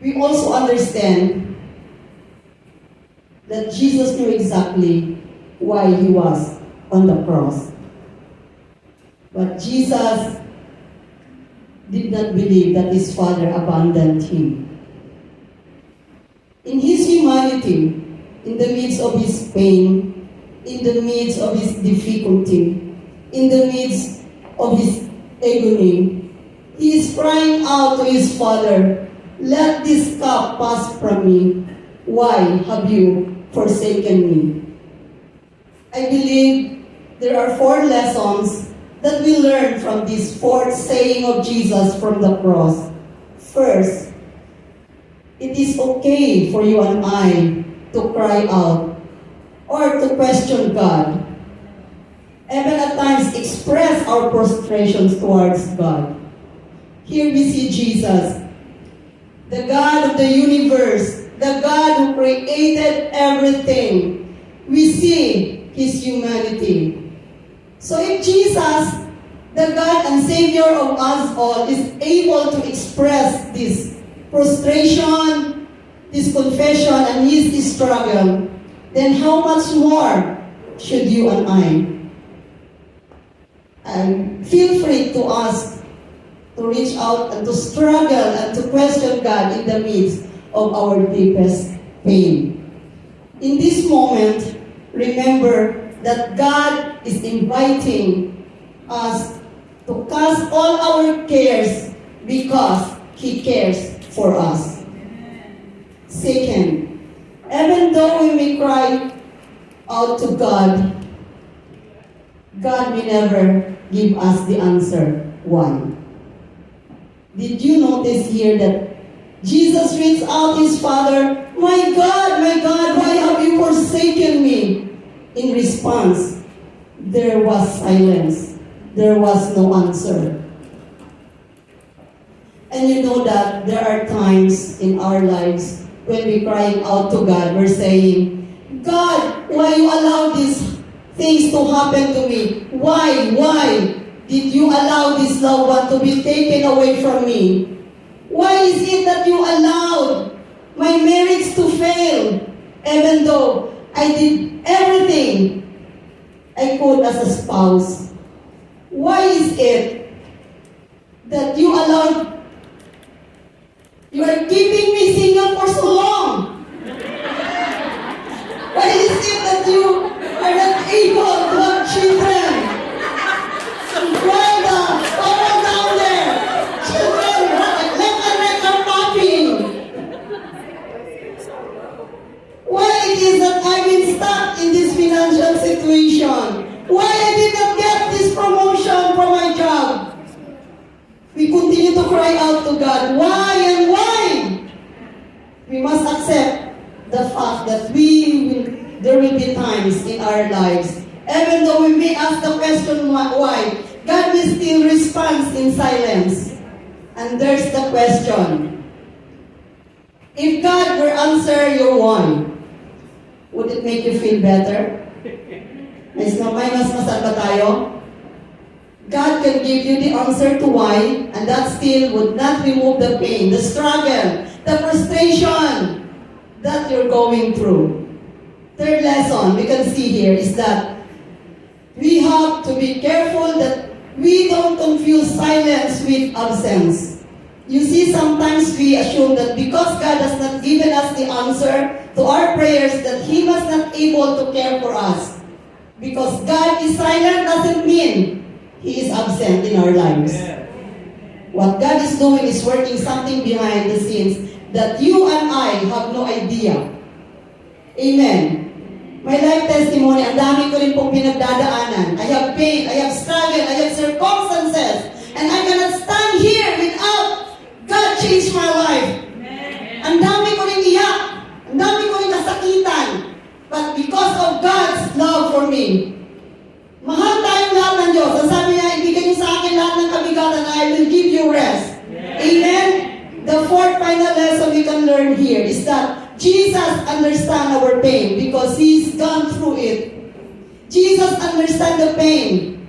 We also understand that Jesus knew exactly why he was on the cross. But Jesus did not believe that his Father abandoned him. In his humanity, in the midst of his pain, in the midst of his difficulty, in the midst of his agony, he is crying out to his Father, let this cup pass from me. Why have you forsaken me? I believe there are 4 lessons that we learn from this 4th saying of Jesus from the cross. First, it is okay for you and I to cry out or to question God, even at times express our frustrations towards God. Here we see Jesus, the God of the universe, the God who created everything. We see his humanity. So if Jesus, the God and Savior of us all, is able to express this frustration, this confession, and his struggle, then how much more should you and I? And feel free to ask, to reach out and to struggle and to question God in the midst of our deepest pain. In this moment, remember that God is inviting us to cast all our cares because he cares for us. Second, even though we may cry out to God, God may never give us the answer why. Did you notice here that Jesus reached out his Father, my God, why have you forsaken me? In response, there was silence. There was no answer. And you know that there are times in our lives when we're crying out to God, we're saying, God, why you allow these things to happen to me? Why did you allow this loved one to be taken away from me? Why is it that you allowed my marriage to fail, even though I did everything I could as a spouse? Why is it that you allowed, you are keeping me single for so long? Why is it that you are not able to have children? Why the power down there? Children, left and right are popping. Why it is that I've been stuck in this financial situation? Why I did not get this promotion from my job? We continue to cry out to God. Why and why? We must accept the fact that there will be times in our lives, Even though we may ask the question why, God will still respond in silence. And there's the question. If God were answer your why, would it make you feel better? May mas masal ba tayo? God can give you the answer to why, and that still would not remove the pain, the struggle, the frustration that you're going through. Third lesson we can see here is that we have to be careful that we don't confuse silence with absence. You see, sometimes we assume that because God has not given us the answer to our prayers, that He must not able to care for us. Because God is silent doesn't mean He is absent in our lives. What God is doing is working something behind the scenes that you and I have no idea. Amen. My life testimony, ang dami ko rin pong pinagdadaanan. I have pain, I have struggle, I have circumstances, and I cannot stand here without God change my life. Ang dami ko rin iyak, ang dami ko rin kasakitan, but because of God's love for me, mahal tayong lahat ng Diyos. Ang sabi niya, ibigay niyo sa akin lahat ng kabigatan and I will give you rest. Amen? The fourth final lesson we can learn here is that Jesus understands our pain because He's gone through it. Jesus understands the pain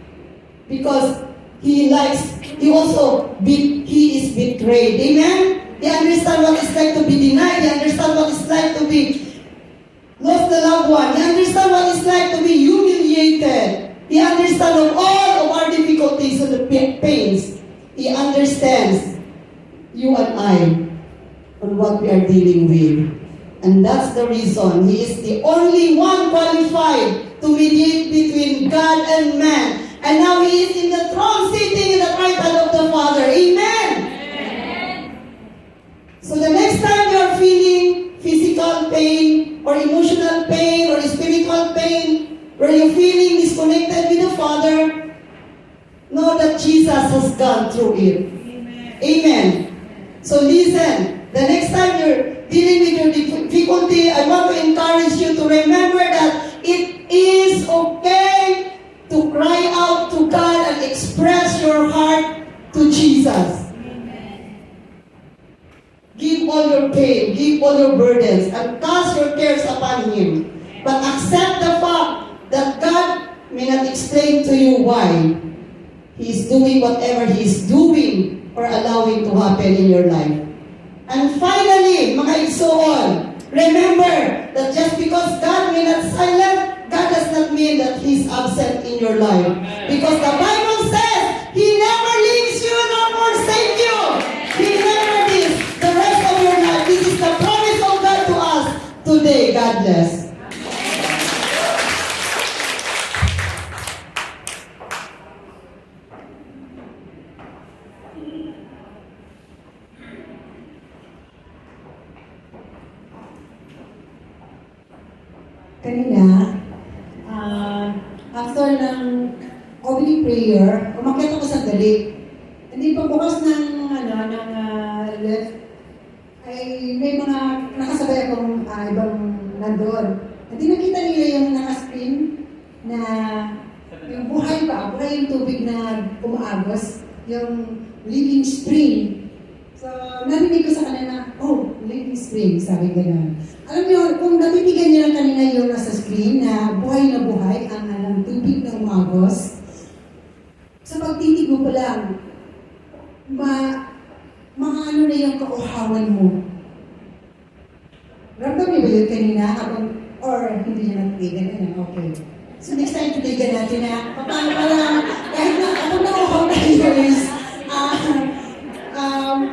because He is betrayed. Amen? He understands what it's like to be denied. He understands what it's like to be lost the loved one. He understands what it's like to be humiliated. He understands all of our difficulties and the pains. He understands you and I on what we are dealing with. And that's the reason He is the only one qualified to mediate between God and man. And now He is in the throne sitting in the right hand of the Father. Amen? So the next time you are feeling physical pain or emotional pain or spiritual pain, where you're feeling disconnected with the Father, know that Jesus has gone through it. Amen. So listen, the next time you're dealing with your difficulty, I want to encourage you to remember that it is okay to cry out to God and express your heart to Jesus. Give all your pain, give all your burdens, and cast your cares upon Him. But accept the fact that God may not explain to you why He is doing whatever He is doing or allowing to happen in your life. And finally, mga igsoon, remember that just because God may not silent, God does not mean that He is absent in your life. Because the Bible says, He never leaves you nor forsake you. He never did the rest of your life. This is the promise of God to us today. God bless.
Kanina, after ng opening prayer, umakyat ako sa dali. Hindi pa bukas ng left, ay may mga nakasabay akong ibang nandun. Hindi nakita nila yung naka-screen na yung buhay yung tubig na umaagos, yung living spring. So, narinig ko sa kanila, oh, living spring, sabi gano'n. Alam niyo, kung natitigan niyo lang kanina yung nasa screen na buhay ang tubig na umagos, sa pagtitig mo pa lang, mga ano na yung kauhawan mo. Ramdam niyo ba yun kanina? Or hindi niya natitigan? Okay. So next time, titigan natin na, paano pa lang, kahit na ako nauhaw na yun,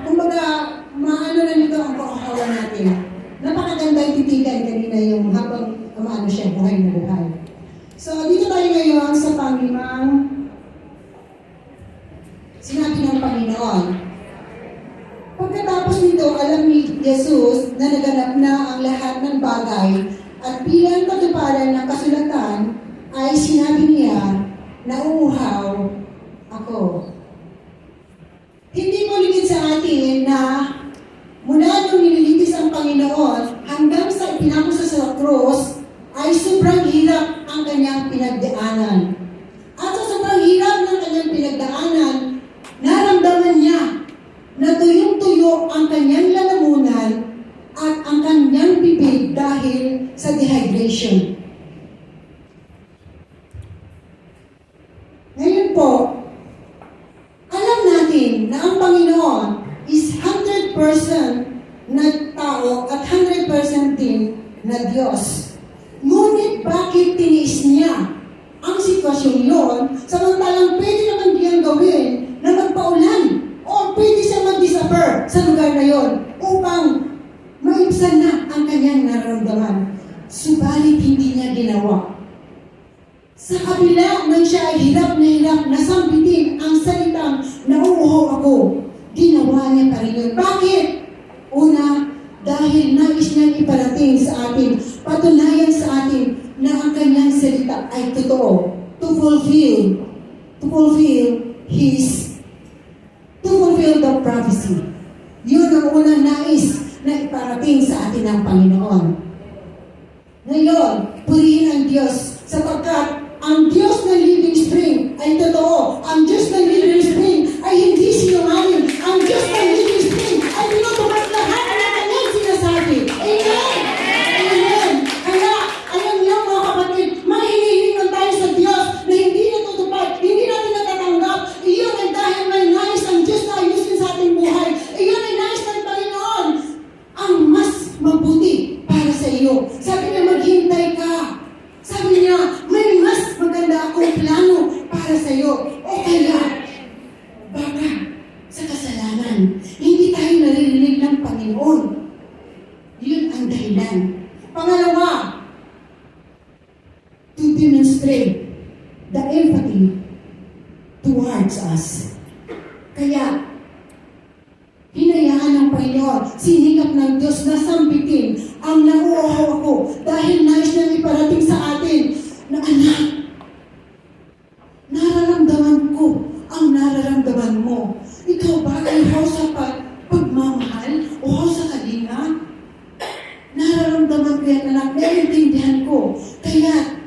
kumbaga, maano na nito ang kauhawan natin. Napakaganda yung titigan kanina yung habang umaano siya, buhay na buhay. So, dito tayo ngayon sa panglimang sinabi ng Panginoon. Pagkatapos nito, alam ni Jesus na naganap na ang lahat ng bagay at bilang katuparan ng kasulatan ay sinabi niya na uuhaw ako. Hindi mo ligid sa atin na mula nung nililitis ang Panginoon hanggang sa ipinakusa sa krus ay sobrang hirap
ang kanyang pinagdaanan. At sa sobrang hirap ng kanyang pinagdaanan, naramdaman niya na tuyong-tuyo ang kanyang lalamunan at ang kanyang bibig dahil sa dehydration. Ngayon po, alam natin na ang Panginoon is 100% na tao at 100% din na Diyos. Ngunit bakit tiniis niya ang sitwasyon yon, samantalang pwede naman diyan gawin na magpaulan o pwede siya mag-disappear sa lugar na yon upang maibsan na ang kanyang nararamdaman. Subalit hindi niya ginawa. Sa kabila ng siya ay hirap na sambitin ang salitang nauuhaw ako, ginawa niya pa rin yun. Bakit? Una, dahil nais niyang iparating sa atin, patunayan sa atin na ang kanyang salita ay totoo. To fulfill the prophecy. Yun ang unang nais na iparating sa atin ng Panginoon. Ngayon, purihin ang Diyos sapagkat ang Diyos ng Living Spring ay totoo. Ang Diyos ng Living Spring ay hindi sinungaling. Ang Diyos ng Living Spring ay pinutupad lahat ng kanyang sinasabi. Amen! Amen! Kaya, alam niyo mga kapatid, mahinihingan tayo sa Diyos na hindi natutupad, hindi natin natatanggap. Iyon ay dahil may nais ang Diyos na ayusin sa ating buhay. Iyon ay nais ng Panginoon ang mas mabuti para sa iyo. Sabi niya, maghintay ka. Sabi niya, may mas maganda akong plano para sa iyo. O kaya, baka sa kasalanan, hindi tayo naririnig ng Panginoon. Yun ang dahilan. Pangalawa, to demonstrate the empathy towards us. Kaya, hinayaan ng Panginoon, sinikap ng Diyos na sambitin ang nauuhaw ako dahil nais niyang iparating sa atin na anak, nararamdaman ko ang nararamdaman mo. Ikaw ba ay uhaw sa pagmamahal? Uhaw sa kalinga? Nararamdaman ko yan, anak, naiintindihan ko. Kaya,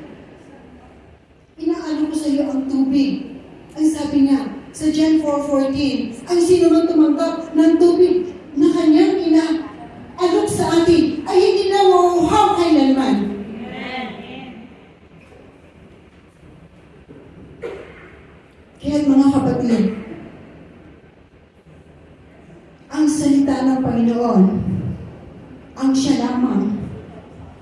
inaalo ko sa iyo ang tubig. Ang sabi niya, sa John 4:14, ang sino man tumanggap ng tubig na kanyang inaalok sa atin ay hindi na mauuhaw kailanman. Kaya mga kapatid, ang salita ng Panginoon, ang siya lamang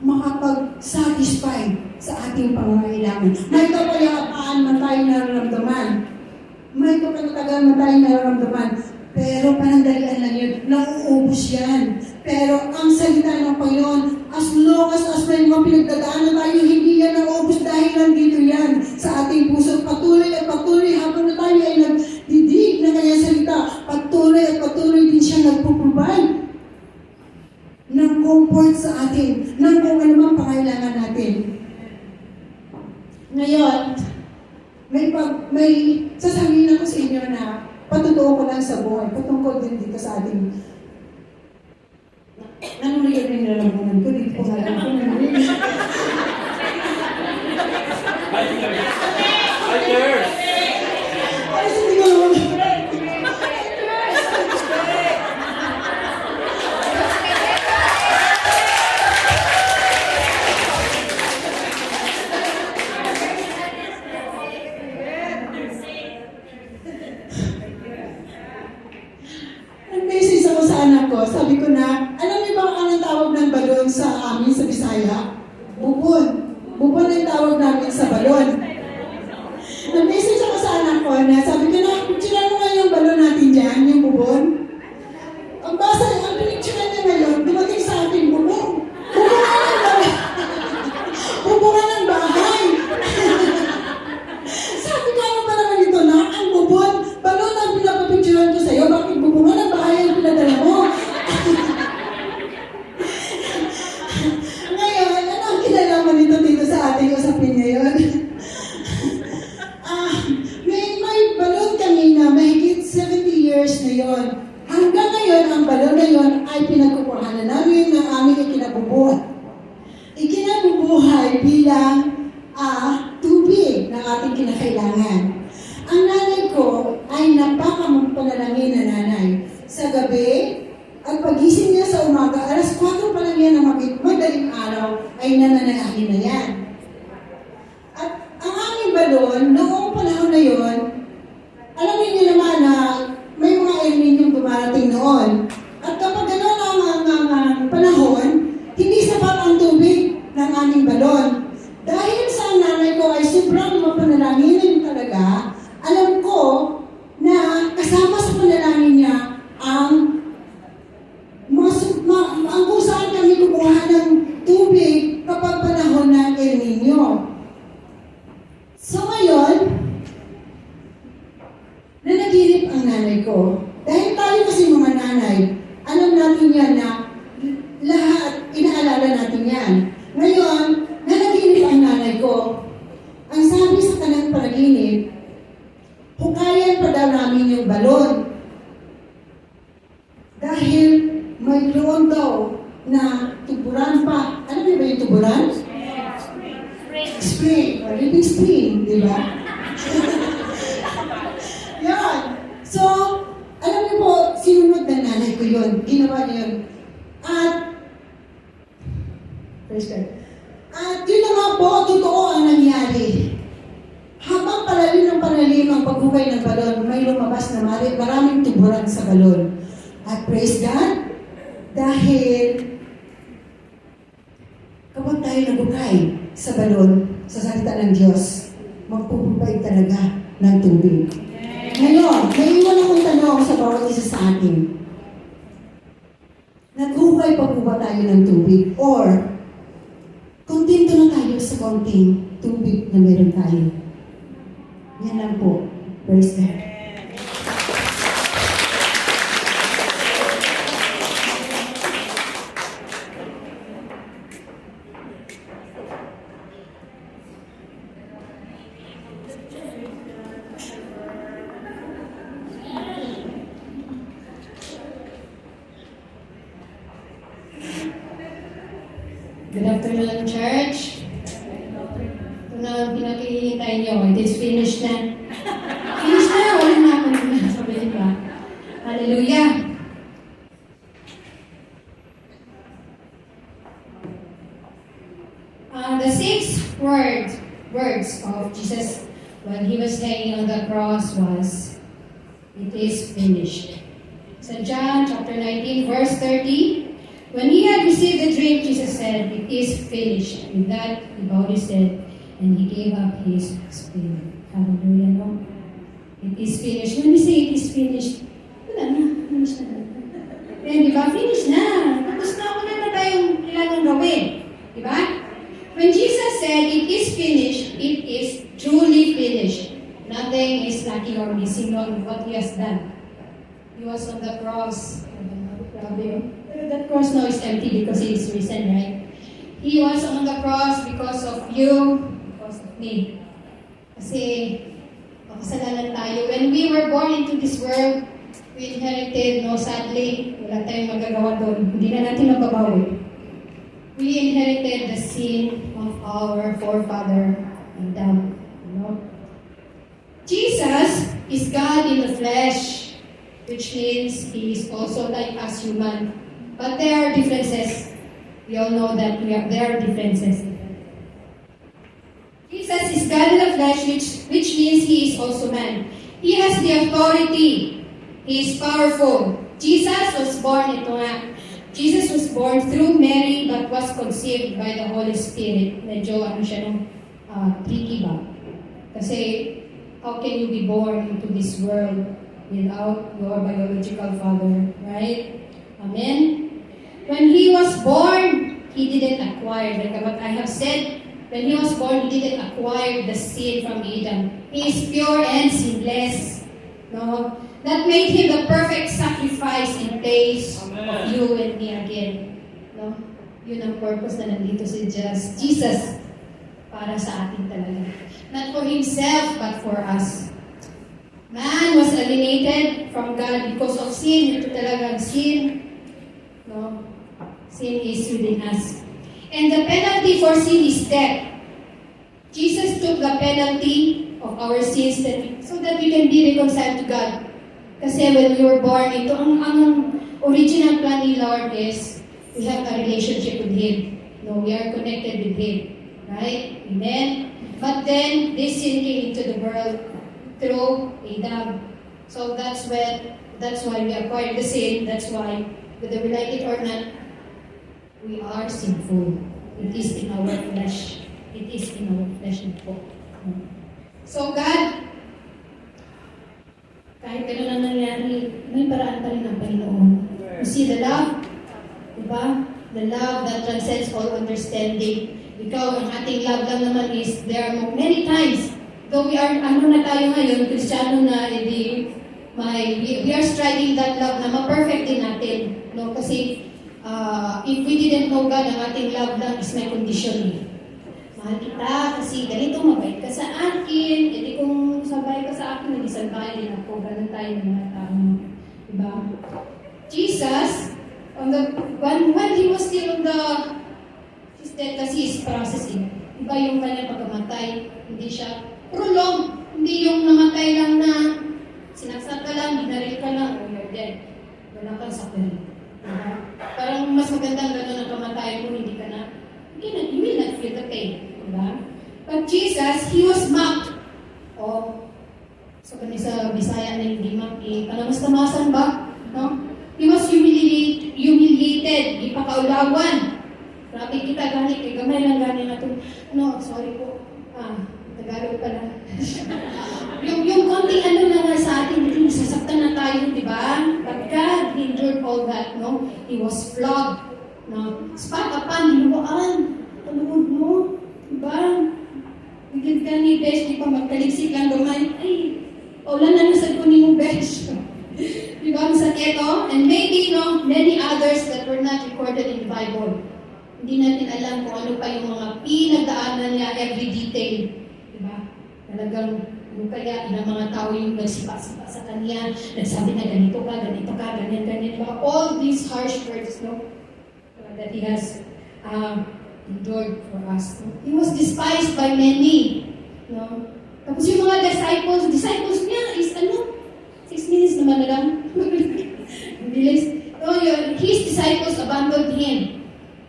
makapag-satisfy sa ating pangangailangan. May kapayapaan man tayo nararamdaman. May kapatagal na tayo nararamdaman. Pero panandalian lang yun. Nauubos yan. Pero ang salita ng Panginoon, as long as may mga pinagdadaanan tayo, hindi yan nauubos dahil nandito yan sa ating puso. Patuloy at patuloy habang na tayo ay nagdidig na kanyang salita. Patuloy at patuloy din siya nagpo-provide ng comfort sa atin, ng kung anumang pangailangan natin. Ngayon, may sasabihin ako sa inyo na patutuo ko lang sa buhay, patungkol din dito sa ating nanuriyan rin nalalamunan ko, dito ko alam ko nanuriyan. Ay, hindi ko naman. Nag-message ako sa anak ko, sabi ko na, alam niyo ba anong tawag ng balon sa amin sa Bisaya? Bubon. Bubon ang tawag namin sa balon. Nag-message ako sa anak ko na, sabi ko na, picturean mo nga yung balon natin dyan, yung bubon. Ang pinicturean niya ngayon, dumating sa ating bubon. Bubungan ng bahay. Sabi ko, ano ba naman ito na? Ang bubon, balon ang pinapapicturean ko sa'yo, bakit bubungan ng bahay ang pinadala mo? Ngayon, ano ang kinalaman nito dito sa ating usapin ngayon? May balon kami na mahigit 70 years na yon. Hanggang ngayon, ang balon na yon ay pinagkukuhanan namin ng aming ikinabubuhay bilang
tubig na ating kinakailangan. Ang nanay ko ay napaka-panalangin na nanay. Sa gabi, at pagising niya sa umaga, alas 4 pa lang yan ng madaling araw, ay nananalangin na yan. At ang aming balon, noong panahon na yon, alam niyo naman na may mga El Niño dumarating noon. At kapag gano'n ang panahon, hindi sapat ang tubig ng aming balon. Dahil sa nanay ko ay sobrang mapanalangin talaga, alam ko na kasama sa panalangin niya ang kung saan kami kukuha ng tubig kapag panahon ng El Niño. So ngayon, nanaginip ang nanay ko. Dahil tayo kasi mga nanay, alam natin yan na lahat, inaalala natin yan. Ngayon, nanaginip ang nanay ko. Ang sabi sa kanyang panaginip, hukayan pa daw namin yung balon. Dahil mayroon daw na tuburan pa. Alam niyo ba yung tuburan? Spring. Or living spring, di ba? Yan. So, alam niyo po, sinunod na nanay ko yun. Ginawa niya yun. At yun na nga po, totoo ang nangyari. Habang palalim ang paghukay ng balon, may lumabas na maraming tuburan sa balon. At praise God, dahil kapag tayo naghukay sa balon, sa salita ng Diyos, magpupupay talaga ng tubig. Ngayon, may iwan akong tanong sa bawat isa sa atin. Naghukay pa po ba tayo ng tubig? Or, kontento na tayo sa konting tubig na meron tayo? Yan lang po. Praise God.
Good afternoon, church. Ito na pinakihintay nyo. It is finished na. Finished na. Wala na ako na. Sabihin ba? Hallelujah. The 6 words of Jesus when he was hanging on the cross was, "It is finished." So John chapter 19, verse 30. When he had received the drink, Jesus said, "It is finished." With that, he bowed his head and he gave up his spirit. Hallelujah, no? It is finished. When we say it is finished, wala na. Finish na. Di ba? Finish na. Tapos na, wala na tayong kailangan gawin. Di ba? When Jesus said, "It is finished," it is truly finished. Nothing is lacking or missing on what he has done. He was on the cross. That cross now is empty because he is risen, right? He was on the cross because of you, because of me. Kasi, makasalanan tayo. When we were born into this world, we inherited, no, sadly, wala tayong magagawa doon. Hindi na natin mababawi. We inherited the sin of our forefather Adam. You know? Jesus is God in the flesh, which means he is also like us human. But there are differences. We all know that there are differences. Jesus is God in the flesh, which means he is also man. He has the authority. He is powerful. Jesus was born through Mary but was conceived by the Holy Spirit. Medyo tricky ba? Kasi how can you be born into this world without your biological father, right? Amen? When he was born, he didn't acquire, like what I have said, when he was born, he didn't acquire the sin from Adam. He is pure and sinless. No? That made him the perfect sacrifice in place of you and me again. No? Yun ang purpose na nandito si Jesus para sa atin talaga. Not for himself, but for us. Man was alienated from God because of sin. Ito talagang sin. No? Sin is within us. And the penalty for sin is death. Jesus took the penalty of our sins so that we can be reconciled to God. Kasi when we were born, ito ang original plan ni Lord is we have a relationship with Him. No, we are connected with Him. Right? Amen? But then, this sin came into the world through Adam. So that's why we acquired the sin. That's why, whether we like it or not, we are sinful. It is in our flesh. It is in our flesh and soul. So God, kahit gano'n ang nangyari, may paraan pa rin ang Panginoon. You see the love? Diba? The love that transcends all understanding. Ikaw, ang ating love lang naman is, there are many times, though we are, na tayo ngayon, Kristiyano na, we are striving that love na ma-perfect din natin. No? Kasi, if we didn't know God, ang ating love lang is may condition. Mahal kita kasi ganito, mabait ka sa akin, edi kung sabay ka sa akin, hindi sabay din ako. Ganun tayo ng mga tao. Diba? Jesus, when he was still on his death kasi is processing. Diba yung kanyang pagkamatay, hindi siya prolong, hindi yung namatay lang na sinaksak ka lang, binaril ka lang, oh, you're dead. Wala kang sakit. Diba? Parang mas magandang gano'n ang kamatayan mo, hindi ka na, you will not feel the pain. Diba? But Jesus, He was mocked. Oh, so kani sa Bisaya na hindi mocked, panamas-tamasan ba? No? He was humiliated, ipakaulawan. Grabe kita gani, kay gamay lang gani na ito. No, sorry po. Tagalog pala. yung konting na nga sa atin, sasaktan na tayo, di ba? But God endured all that, no? He was flogged, no? Spakapan, hinuwaan, taluod mo, di ba? Bigyan ka ni Besh, di pa magkaligsik lang gamay. Ay, wala na nasad ko ni mo, Besh. Di ba, sa keto? And maybe, no, many others that were not recorded in the Bible. Hindi natin alam kung ano pa yung mga pinagdaanan niya, every detail. Diba? Talagang, ano kaya, ilang mga tao yung nagsipa-sipa sa kanya, nagsabi na ganito ka, ganyan. Diba? All these harsh words, no? That He has endured for us. No? He was despised by many. No? Tapos yung mga disciples niya is 6 minutes naman na lang. His disciples abandoned Him.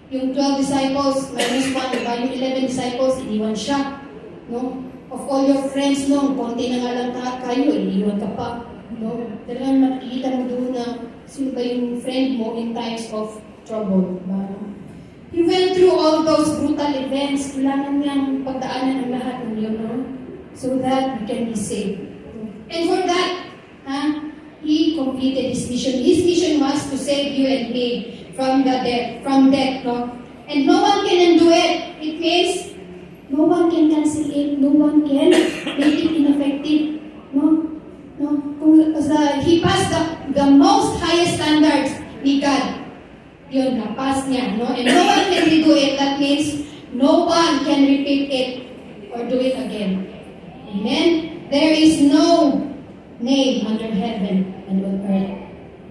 Yung 12 disciples, minus 1, diba? Yung 11 disciples, iniwan siya. No? Of all your friends, no? Konti na nga lang kayo, iniwan ka pa. No? Talagang makikita mo doon na sino ba yung friend mo in times of trouble. Diba? He went through all those brutal events. Kailangan niyang pagdaanan ang lahat ng yun, no? So that we can be saved. And for that, He completed His mission. His mission was to save you and me from death, no? And no one can undo it. It means no one can cancel it. No one can make it ineffective. No? He passed the most highest standards ni God. Yun, na-pass niya, no? And no one can redo it. That means no one can repeat it or do it again. Amen? There is no name under heaven and on earth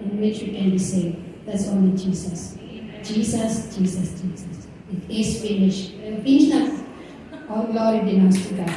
in which we can be saved. That's only Jesus. Jesus. It is finished. Finished na. All glory belongs to God.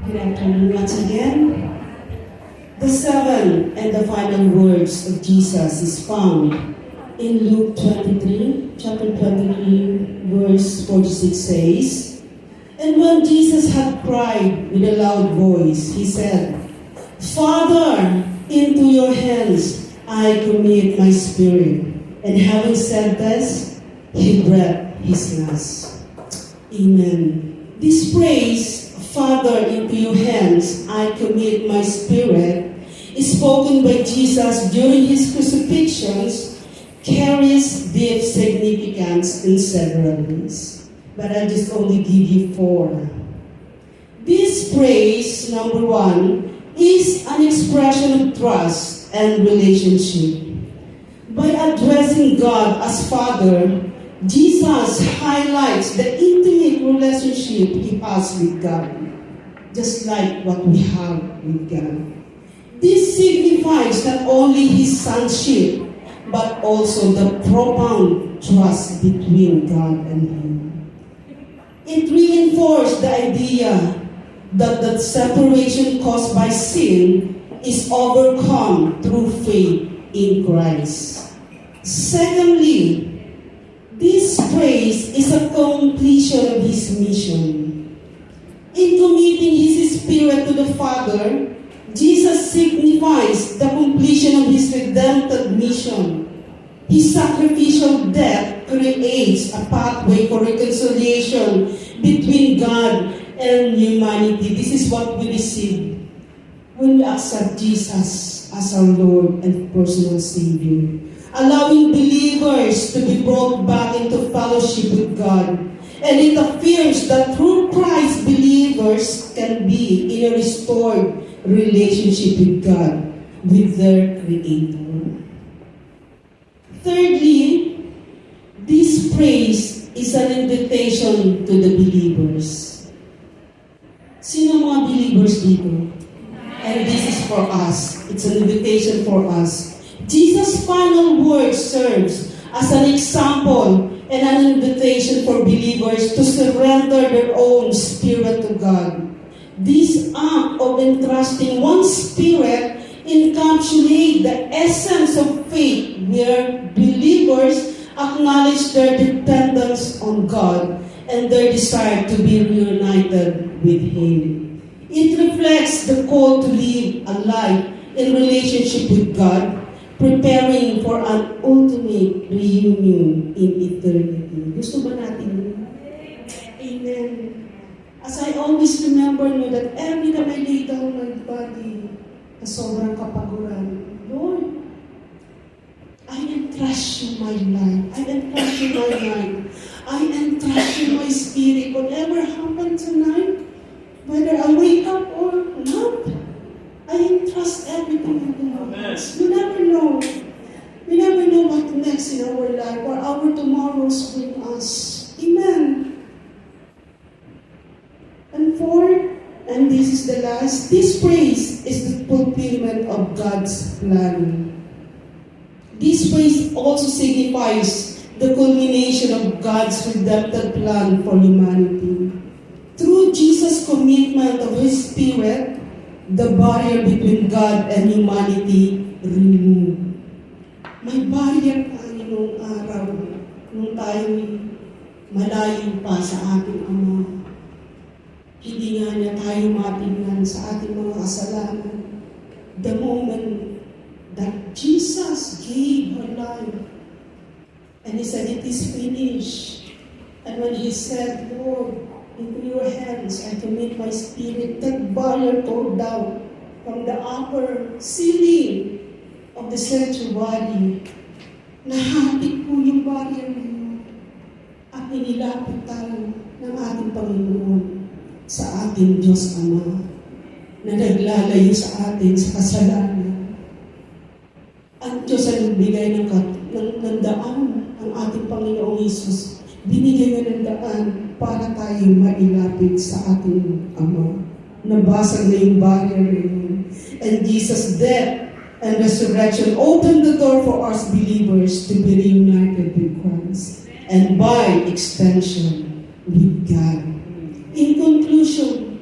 Good afternoon once again. The seventh and the final words of Jesus is found in Luke 23, chapter 23, verse 46 says, "And when Jesus had cried with a loud voice, he said, 'Father, into your hands I commit my spirit.' And having said this, he breathed his last." Amen. This phrase, "Father, into your hands I commit my spirit," is spoken by Jesus during his crucifixions, carries deep significance in several ways. But I'll just only give you 4. This phrase, number 1, is an expression of trust and relationship. By addressing God as Father, Jesus highlights the intimate relationship he has with God, just like what we have with God. This signifies not only his sonship, but also the profound trust between God and him. It reinforced the idea that the separation caused by sin is overcome through faith in Christ. Secondly, this phrase is a completion of his mission. In committing his spirit to the Father, Jesus signifies the completion of his redemptive mission. His sacrificial death creates a pathway for reconciliation between God and humanity. This is what we receive when we accept Jesus as our Lord and personal Savior, allowing believers to be brought back into fellowship with God. And it affirms that through Christ, believers can be in a restored relationship with God, with their Creator. Thirdly, this praise is an invitation to the believers. Sino mga believers dito? And this is for us. It's an invitation for us. Jesus' final word serves as an example and an invitation for believers to surrender their own spirit to God. This act of entrusting one's spirit encapsulates the essence of faith, where believers acknowledge their dependence on God and their desire to be reunited with Him. It reflects the call to live a life in relationship with God, preparing for an ultimate reunion in eternity. Gusto ba natin yun? Amen. As I always remember that every time I lay down my body, na sobrang kapaguran, Lord, I entrust you my life. I entrust you my mind. I entrust you my spirit. Whatever happened tonight, whether I wake up or not, I entrust everything in the hands. You never know. We never know what next in our life or our tomorrows bring us. Amen. And fourth, and this is the last, this praise is the fulfillment of God's plan. This praise also signifies the culmination of God's redemptive plan for humanity. Through Jesus' commitment of His Spirit, the barrier between God and humanity removed. May barrier tayo nung araw, nung tayo malayo pa sa ating Ama. Hindi nga niya tayo matingnan sa ating mga kasalanan. The moment that Jesus gave her life, and He said, "It is finished." And when He said, "Lord, into your hands I commit my spirit," that barrier tore down from the upper ceiling of the sanctuary. Nahati po yung barrier na yun. At inilapit tayo ng ating Panginoon sa ating Diyos Ama na naglalayo sa atin sa kasalanan. Ang Diyos ay nagbigay ng daan, ang ating Panginoong Hesus. Binigay ng daan para tayo mailapit sa ating Ama. Nabasag na yung barrier na yun. And Jesus' death and resurrection opened the door for us believers to be reunited with Christ, and by extension, with God. In conclusion,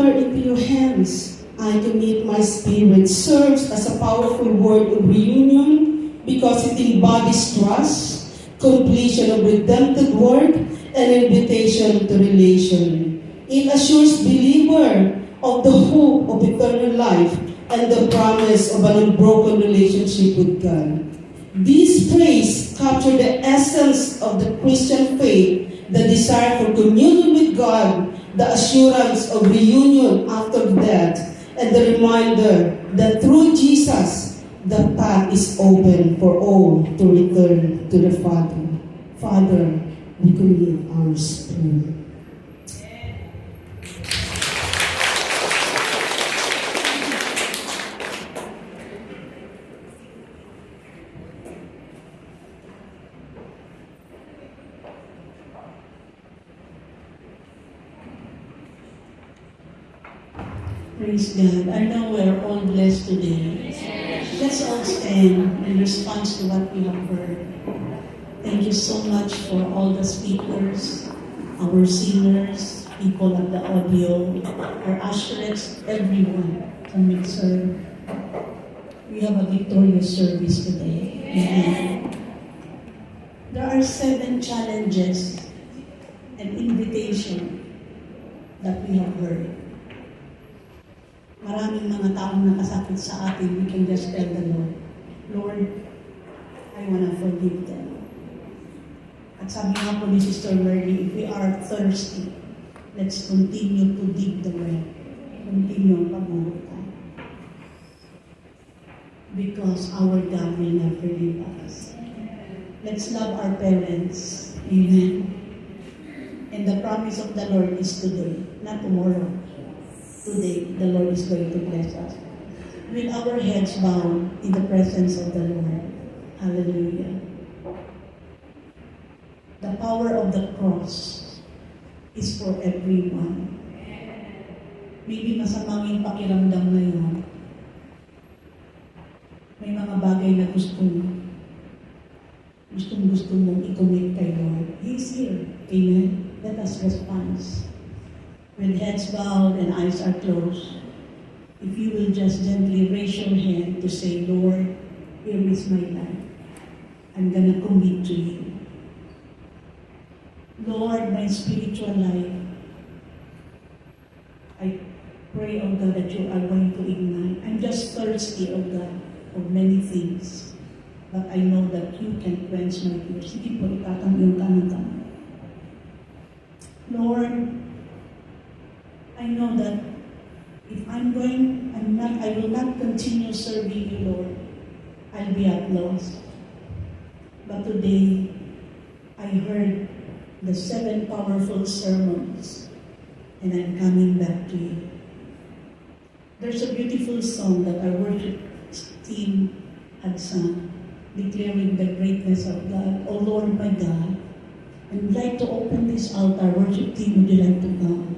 altar into your hands. I commit my spirit serves as a powerful word of reunion because it embodies trust, completion of redemptive work, and invitation to relation. It assures believer of the hope of eternal life and the promise of an unbroken relationship with God. These praise capture the essence of the Christian faith, the desire for communion with God, the assurance of reunion after death, and the reminder that through Jesus, the path is open for all to return to the Father. Father, we commit our spirit.
Praise God. I know we're all blessed today. Let's all stand in response to what we have heard. Thank you so much for all the speakers, our singers, people at the audio, our ushers, everyone from Mixer. We have a victorious service today. Amen. There are 7 challenges and invitation that we have heard. Maraming mga taong nakasakit sa atin, we can just tell the Lord, Lord, I want to forgive them. At sabi nga po ni Sister Mary, if we are thirsty, let's continue to dig the well. Continue ang pagbubukan. Because our God will never leave us. Let's love our parents. Amen. And the promise of the Lord is today, not tomorrow. Today, the Lord is going to bless us. With our heads bowed in the presence of the Lord. Hallelujah. The power of the cross is for everyone. Maybe masamang yung pakiramdam ngayon. May mga bagay na gustong mong i-commit kay Lord. He is here. Amen. Let us respond. With heads bowed and eyes are closed, if you will just gently raise your hand to say, Lord, here is my life. I'm gonna commit to you. Lord, my spiritual life, I pray, oh God, that you are going to ignite. I'm just thirsty, oh God, of many things. But I know that you can quench my thirst. Sige po, itatang yung tanong. Lord, I know that if I will not continue serving you, Lord. I'll be at loss. But today, I heard the 7 powerful sermons, and I'm coming back to you. There's a beautiful song that our worship team had sung, declaring the greatness of God. Oh Lord, my God, I'd like to open this altar. Worship team, would you like to come?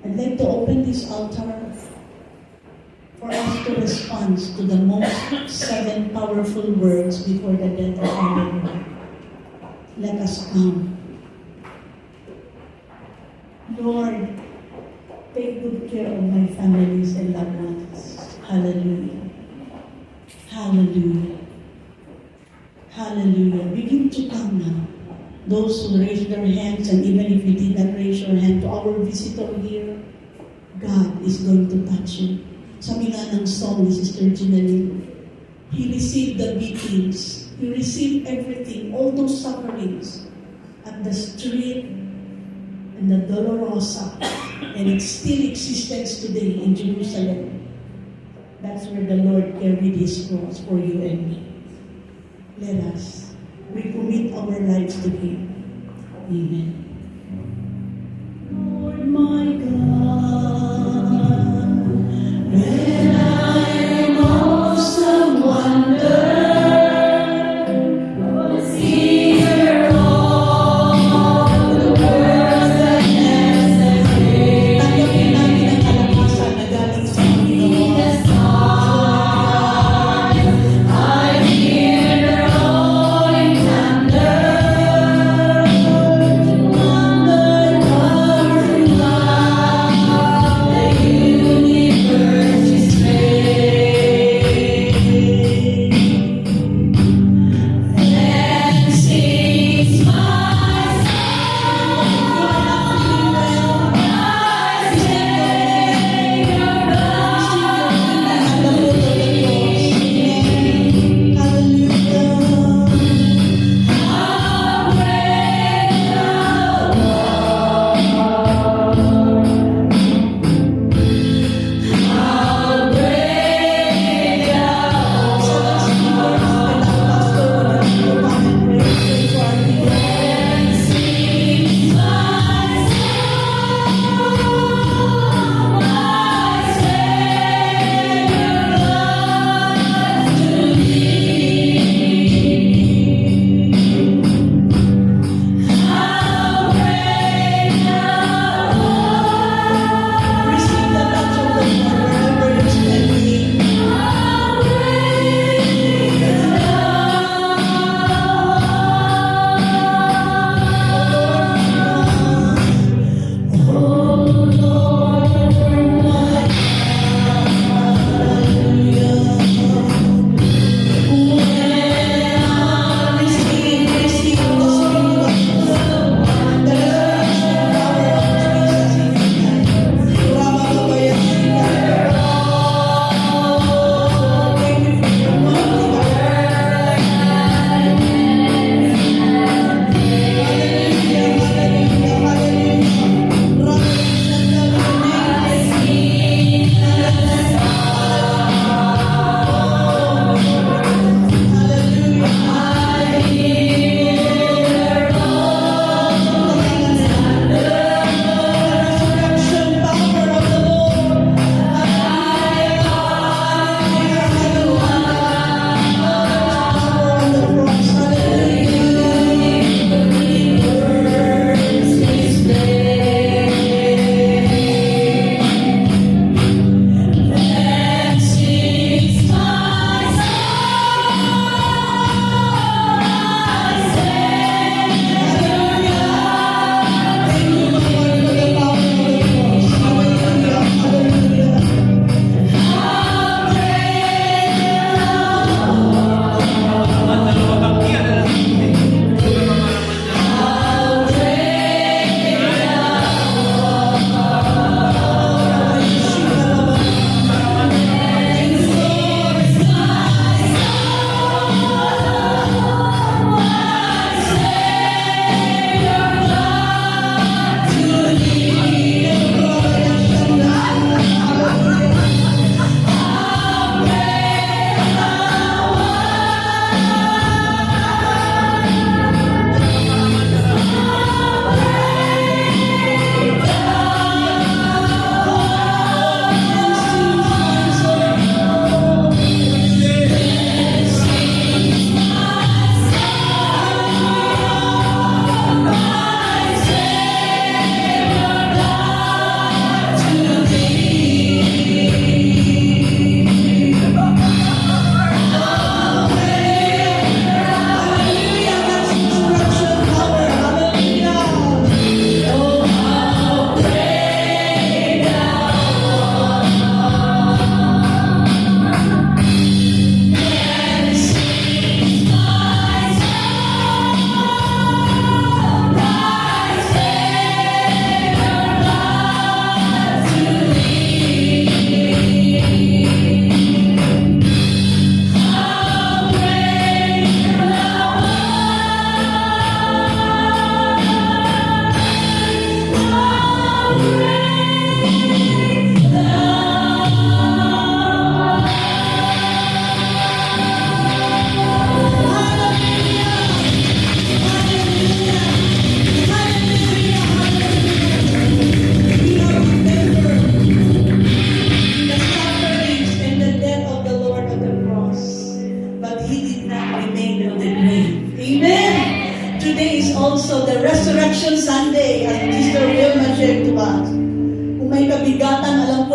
I'd like to open this altar for us to respond to the most 7 powerful words before the death of our Lord. Let us come. Lord, take good care of my families and loved ones. Hallelujah. Hallelujah. Hallelujah. Begin to come now. Those who raised their hands, and even if you did not raise your hand, to our visitor here, God is going to touch you. Sabi nga ng song ni Sister Ginaline, He received the beatings, He received everything, all those sufferings at the street and the Dolorosa, and it still exists today in Jerusalem. That's where the Lord carried His cross for you and me. Let us recommit our lives to Him. Amen. Lord my God, when I am most of wonder, seer all the words that answers me. Tanggapin natin ang kalakasan na galing sa Panginoon. I hear the rolling thunder.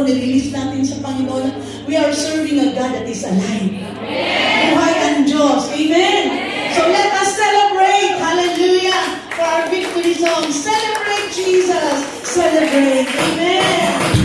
po, nirelease natin sa Panginoon na we are serving a God that is alive. Buhay ang Diyos. Amen? So let us celebrate, hallelujah, for our victory song. Celebrate Jesus. Celebrate. Amen.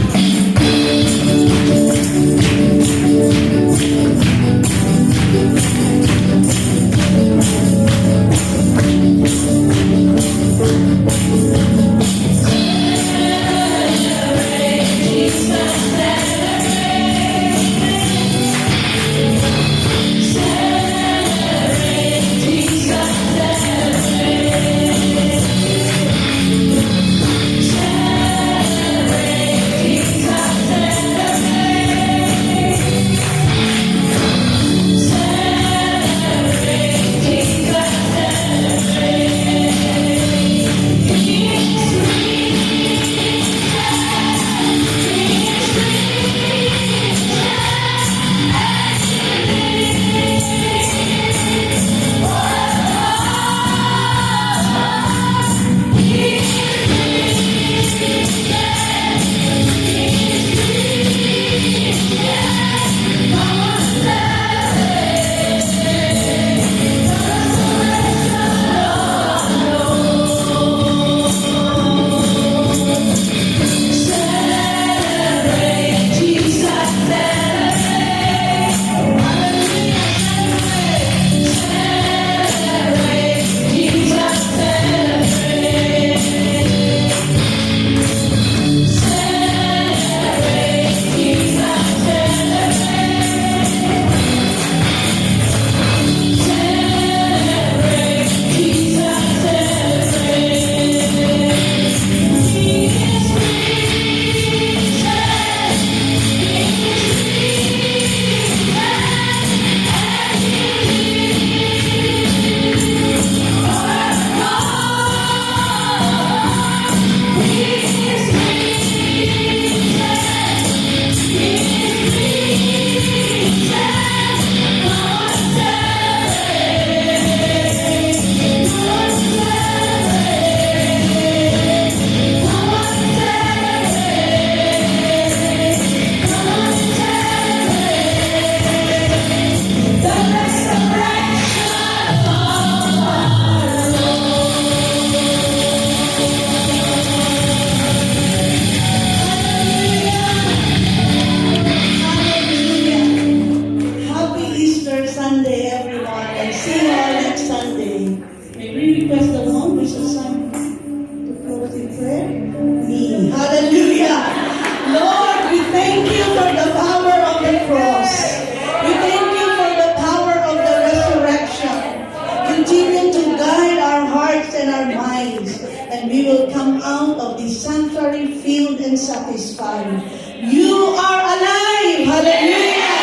satisfied. You are alive. Hallelujah.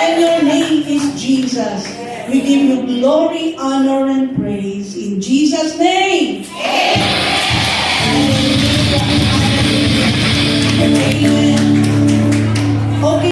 And your name is Jesus. We give you glory, honor, and praise. In Jesus' name.